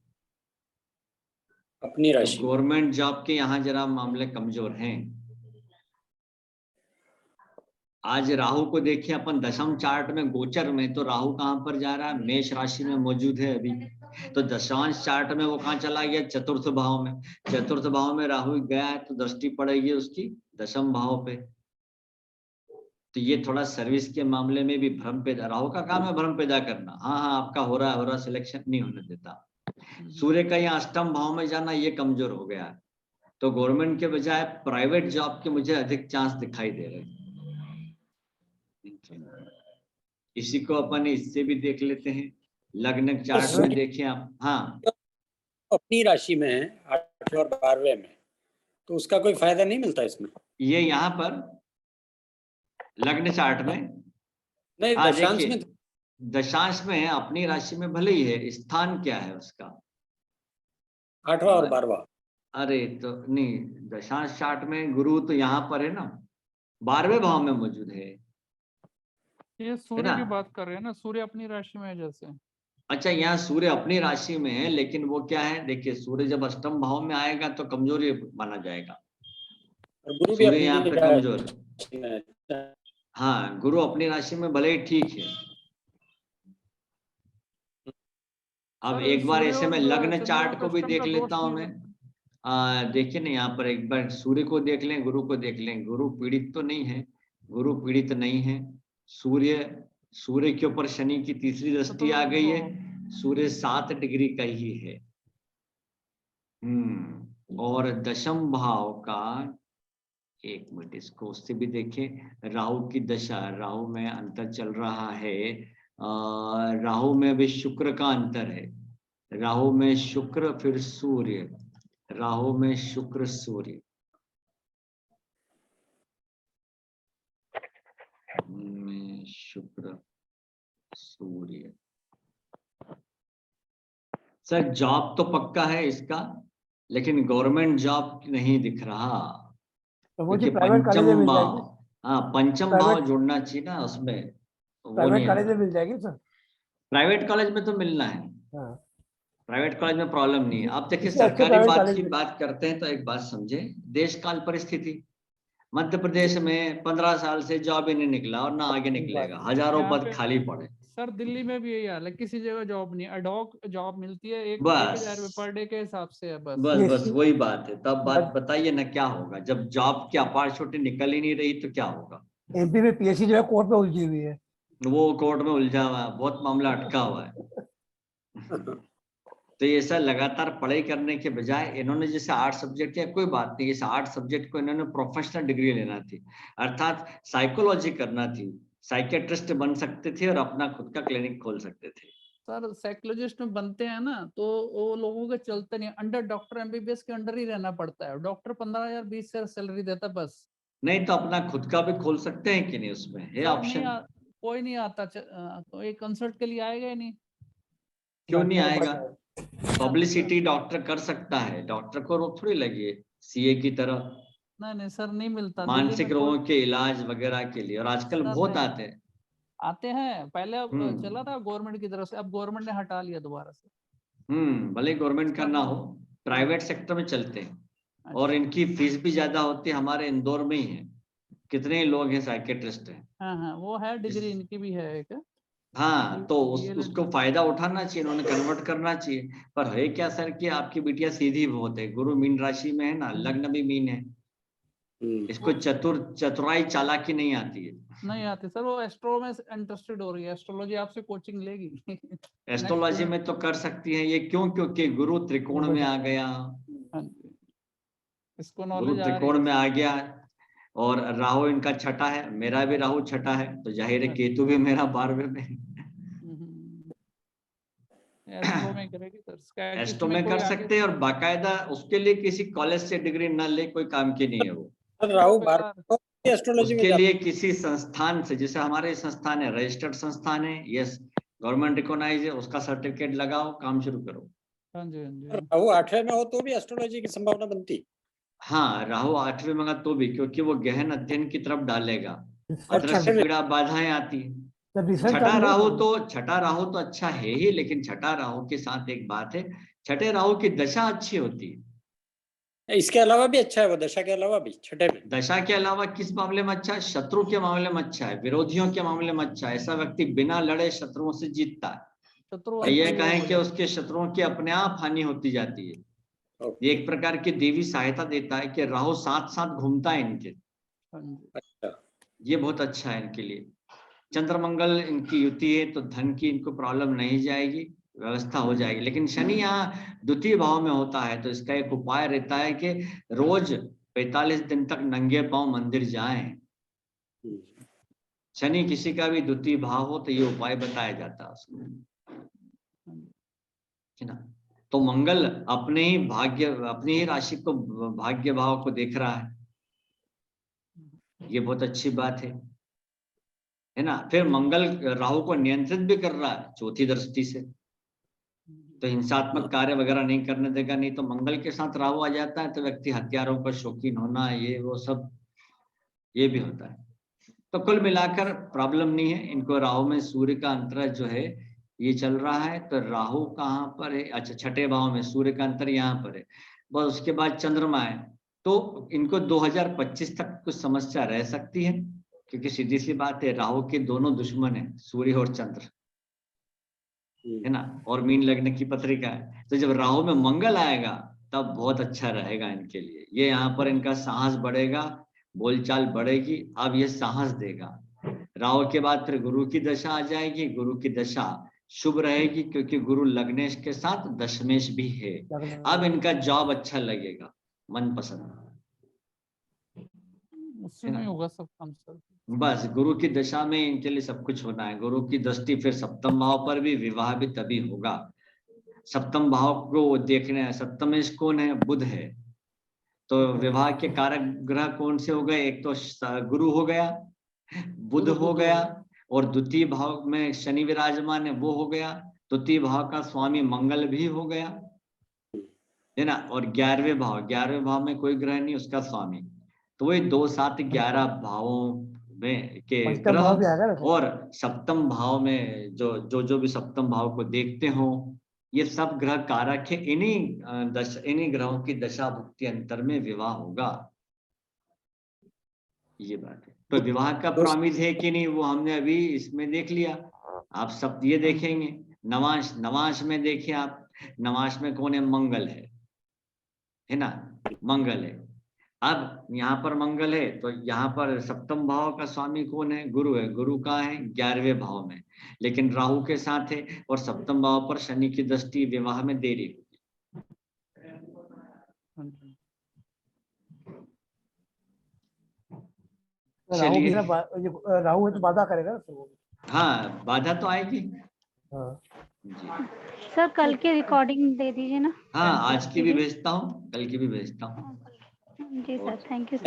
S3: अपनी राशि में।
S1: गवर्नमेंट जॉब के यहाँ जरा मामले कमजोर हैं। आज राहु को देखिए अपन दशम चार्ट में, गोचर में, तो राहु कहाँ पर जा रहा है? मेष राशि में मौजूद है अभी। तो दशांश चार्ट में वो कहाँ चला गया? चतुर्थ भाव में। चतुर्थ भाव में राहु गया है तो दृष्टि पड़ेगी उसकी दशम भाव पे। तो ये थोड़ा सर्विस के मामले में भी भ्रम पैदा, राहु का काम है भ्रम पैदा करना। हाँ हाँ आपका हो रहा, सिलेक्शन नहीं होने देता। सूर्य का यहाँ अष्टम भाव में जाना ये कमजोर हो गया है। तो गवर्नमेंट के बजाय प्राइवेट जॉब के मुझे अधिक चांस दिखाई दे रहे हैं। इसी को अपन इससे भी देख लेते हैं, लग्न चार्ट में देखिए आप। हाँ,
S3: अपनी राशि में है 8वें और 12वें में, तो उसका कोई फायदा नहीं मिलता इसमें?
S1: ये यहाँ पर लग्न चार्ट में
S3: नहीं,
S1: हाँ
S3: दशांश
S1: देखिए,
S3: में
S1: दशांश में है, अपनी राशि में भले ही है, स्थान क्या है उसका?
S3: 8वां और 12वां।
S1: अरे तो नहीं, दशांश चार्ट में गुरु तो यहाँ पर है ना, 12वें भाव में मौजूद है।
S4: ये सूर्य
S1: ना?
S4: की बात कर रहे हैं ना, सूर्य अपनी राशि में है जैसे।
S1: अच्छा, यहाँ सूर्य अपनी राशि में है, लेकिन वो क्या है, देखिए सूर्य जब अष्टम भाव में आएगा तो कमजोरी माना जाएगा।
S3: और गुरु भी
S1: सूर्य यहाँ
S3: अपनी
S1: पे कमजोर है।
S3: राशि में है।
S1: हाँ, गुरु अपनी राशि में भले ही ठीक है। अब
S4: सर,
S1: एक बार
S4: सूर्य
S1: ऐसे
S4: और
S1: में लग्न
S4: चंद्रमा
S1: चार्ट को भी
S4: कष्टम
S1: देख
S4: का
S1: लेता
S4: दोष
S1: हूं
S4: नहीं
S1: मैं। देखिए ना, यहाँ पर एक बार सूर्य को देख लें, गुरु को देख लें। गुरु पीड़ित तो नहीं है, गुरु पीड़ित नहीं है। सूर्य के ऊपर शनि की तीसरी दृष्टि आ गई है। सूर्य 7 डिग्री का ही है। और दशम भाव का, एक मिनट इसको उससे भी देखें। राहु की दशा, राहु में अंतर चल रहा है। राहु में अभी शुक्र का अंतर है। राहु में शुक्र, फिर सूर्य, राहु में शुक्र सूर्य। शुक्र सूर्य। सर जॉब तो पक्का है इसका, लेकिन गवर्नमेंट जॉब नहीं दिख रहा।
S5: तो वो जो
S1: क्योंकि
S5: प्राइवेट कॉलेज में
S1: पंचम
S5: मिल
S1: भाव,
S5: जाएगी,
S1: हाँ पंचम भाव
S5: प्राइवेट
S1: जुड़ना चाहिए ना उसमें, वो नहीं
S5: प्राइवेट कॉलेज
S1: आता।
S5: में मिल जाएगी सर।
S1: प्राइवेट कॉलेज में तो मिलना है,
S5: हाँ,
S1: प्राइवेट कॉलेज में प्रॉब्लम नहीं है। आप देखिए
S5: इससे अच्छे
S1: सरकारी
S5: प्राइवेट
S1: बात
S5: कॉलेज
S1: की
S5: में।
S1: बात करते हैं तो एक बात समझे, देश काल परिस्थिति। मध्य प्रदेश में 15 साल से जॉब ही नहीं निकला और ना आगे निकलेगा, हजारों
S4: यहाँ
S1: पद
S4: पे
S1: खाली पड़े।
S4: सर दिल्ली में भी यही हाल है, किसी जगह जॉब नहीं, अडॉक जॉब मिलती है, 1,000 रुपये
S1: बस
S4: पर डे के हिसाब से है बस।
S1: बस
S5: ये
S1: बस वही बात है। तब बात
S5: बस
S1: बताइए ना क्या होगा जब जॉब की अपॉर्चुनिटी निकल ही नहीं रही, तो क्या होगा?
S5: एमपी में पीएससी जो है कोर्ट में उलझी हुई है।
S1: वो कोर्ट में उलझा हुआ है, बहुत मामला अटका हुआ है। तो ये सब लगातार पढ़ाई करने के बजाय इन्होंने जैसे 8 सब्जेक्ट किया, कोई बात नहीं, इस 8 सब्जेक्ट को इन्होंने प्रोफेशनल डिग्री लेना थी, अर्थात साइकोलॉजी करना थी, साइकेट्रिस्ट बन सकते थे और अपना खुद का क्लिनिक खोल सकते थे।
S4: सर साइकोलॉजिस्ट में बनते हैं ना, तो वो लोगों के चलते नहीं, अंडर डॉक्टर एमबीबीएस के अंडर ही रहना पड़ता है। डॉक्टर 15,000 20,000 सैलरी देता बस।
S1: नहीं तो अपना खुद का भी खोल सकते हैं कि नहीं, उसमें है
S4: सर
S1: ऑप्शन।
S4: कोई नहीं आता, तो एक कंसल्ट के लिए आएगा ही नहीं।
S1: क्यों नहीं
S5: डॉक्टर को
S1: आएगा?
S5: पढ़ना है।
S1: पब्लिसिटी डॉक्टर कर सकता है, डॉक्टर को रोक थोड़ी लगी है सीए की तरह,
S4: नहीं सर, नहीं मिलता दिल्ली
S1: मानसिक
S4: में
S1: रोगों के इलाज वगैरह के लिए, और आजकल
S4: सर
S1: बहुत
S4: नहीं।
S1: आते हैं।
S4: आते हैं, पहले अब
S1: हम्म।
S4: चला था गवर्नमेंट की तरफ से, अब गवर्नमेंट ने हटा लिया दोबारा से।
S1: भले गवर्नमेंट का ना हो, प्राइवेट सेक्टर में चलते हैं और इनकी फीस भी ज्यादा होती है। हमारे इंदौर में ही है, कितने ही लोग हैं साइकेट्रिस्ट हैं।
S4: हाँ वो है, डिग्री इनकी भी है एक।
S1: हाँ, तो
S4: DLED
S1: उसको फायदा उठाना चाहिए, उन्होंने कन्वर्ट करना चाहिए। पर है क्या सर कि आपकी बिटिया सीधी बहुत है, गुरु मीन राशि में है ना, लग्न भी मीन है, इसको चतुराई चालाकी नहीं आती है।
S4: नहीं आती सर, वो एस्ट्रो में इंटरेस्टेड हो रही है, एस्ट्रोलॉजी आपसे कोचिंग लेगी।
S1: एस्ट्रोलॉजी में तो कर सकती है ये, क्यों? क्योंकि गुरु त्रिकोण में आ गया,
S4: हाँ जी, इसको
S1: गुरु
S4: नॉलेज आ रही
S1: त्रिकोण में
S4: है।
S1: आ गया, और राहु इनका छठा है, मेरा भी राहु छठा है, तो जाहिर है केतु भी मेरा 12वें में है।
S4: एस्ट्रो में करेगी सर,
S1: एस्ट्रो में कर सकते हैं, और बाकायदा उसके लिए किसी कॉलेज से डिग्री न ले, कोई काम की नहीं है वो।
S3: राहु 12 एस्ट्रोलॉजी में
S1: उसके लिए किसी संस्थान से, जैसे हमारे संस्थान है, रजिस्टर्ड संस्थान है, यस गवर्नमेंट रिकॉग्नाइज है, उसका सर्टिफिकेट लगाओ, काम शुरू करो।
S4: हाँ जी, हाँ जी।
S3: राहु 8वें में हो तो भी एस्ट्रोलॉजी की संभावना बनती।
S1: हाँ, राहु 8वें में होगा तो भी, क्योंकि वो गहन अध्ययन की तरफ डालेगा,
S3: और
S1: अदृश्य पीड़ा बाधाएं आती है।
S5: जब रिसर्च
S1: छठा
S5: चालू
S1: राहु
S5: हो
S1: तो छठा राहु तो अच्छा है ही, लेकिन छठा राहु के साथ एक बात है, छठे राहु की दशा अच्छी होती है,
S3: इसके अलावा भी अच्छा है, वो दशा के अलावा भी छठे में।
S1: दशा के अलावा किस मामले में अच्छा है? शत्रु के मामले में अच्छा है, विरोधियों के मामले में अच्छा है। ऐसा व्यक्ति बिना लड़े शत्रुओं से जीतता है।
S4: शत्रु
S1: ये
S4: अंत
S1: कहें
S4: हो
S1: कि
S4: जाए।
S1: उसके शत्रुओं की अपने आप हानि होती जाती है। ये एक प्रकार की देवी सहायता देता है कि राहु साथ साथ घूमता है इनके।
S4: हाँ जी।
S3: अच्छा,
S1: ये बहुत अच्छा है इनके लिए। चंद्र मंगल इनकी युति है तो धन की इनको प्रॉब्लम नहीं जाएगी, व्यवस्था हो जाएगी। लेकिन शनि यहाँ द्वितीय भाव में होता है तो इसका एक उपाय रहता है कि रोज 45 दिन तक नंगे पांव मंदिर जाएं। शनि किसी का भी द्वितीय भाव हो तो ये उपाय बताया जाता है उसको, है ना। तो मंगल अपने ही भाग्य, अपनी ही राशि को, भाग्य भाव को देख रहा है, ये बहुत अच्छी बात है ना। फिर मंगल राहु को नियंत्रित भी कर रहा है चौथी दृष्टि से, तो हिंसात्मक कार्य वगैरह नहीं करने देगा। नहीं तो मंगल के साथ राहु आ जाता है तो व्यक्ति हथियारों का शौकीन होना, ये वो सब ये भी होता है। तो कुल मिलाकर प्रॉब्लम नहीं है इनको। राहु में सूर्य का अंतर जो है ये चल रहा है, तो राहु कहाँ पर है? अच्छा, छठे भाव में सूर्य का अंतर यहाँ पर है। बस उसके बाद चंद्रमा है, तो इनको 2025 तक कुछ समस्या रह सकती है, क्योंकि सीधी सी बात है राहु के दोनों दुश्मन है, सूर्य और चंद्र, है ना। और मीन लग्न की पत्रिका है, तो जब राहु में मंगल आएगा तब बहुत अच्छा रहेगा इनके लिए। ये यहाँ पर इनका साहस बढ़ेगा, बोलचाल बढ़ेगी, अब ये साहस देगा। राहु के बाद फिर गुरु की दशा आ जाएगी। गुरु की दशा शुभ रहेगी क्योंकि गुरु लग्नेश के साथ दशमेश भी है। अब इनका जॉब अच्छा लगेगा, मन पसंद,
S4: उससे नहीं होगा सब काम सर।
S1: बस गुरु की दशा में इनके लिए सब कुछ होना है। गुरु की दृष्टि फिर सप्तम भाव पर भी, विवाह भी तभी होगा। सप्तम भाव को देखने हैं, सप्तमेश कौन है? बुध है। तो विवाह के कारक ग्रह कौन से हो गए? एक तो गुरु हो गया, बुध हो गया, और द्वितीय भाव में शनि विराजमान है, वो हो गया। तृतीय भाव का स्वामी मंगल भी हो गया, है ना। और 11वें भाव में कोई ग्रह नहीं, उसका स्वामी। तो वही 2, 7, 11 भावों में के
S5: पंचम भाव भी आएगा
S1: ग्रह,
S5: ना।
S1: और सप्तम भाव में जो भी सप्तम भाव को देखते हो, ये सब ग्रह कारक है। इन्हीं ग्रहों की दशा भुक्ति अंतर में विवाह होगा, ये बात है। तो विवाह का प्रॉमिस है कि नहीं वो हमने अभी इसमें देख लिया। आप सब ये देखेंगे नवांश में देखिए आप, नवांश में कौन है? मंगल है ना, मंगल है। अब यहाँ पर मंगल है तो यहाँ पर सप्तम भाव का स्वामी कौन है? गुरु है। गुरु का है 11वें भाव में, लेकिन राहु के साथ है, और सप्तम भाव पर शनि की दृष्टि, विवाह में देरी होगी।
S5: राहु
S1: चलिए,
S5: राहु है तो बाधा करेगा ना फिर वो।
S1: हाँ बाधा तो आएगी
S5: हाँ।
S1: जी।
S2: सर कल की रिकॉर्डिंग दे दीजिए ना।
S1: हाँ आज की भी भेजता हूँ, कल की भी भेजता हूँ।
S2: जी सर, थैंक यू।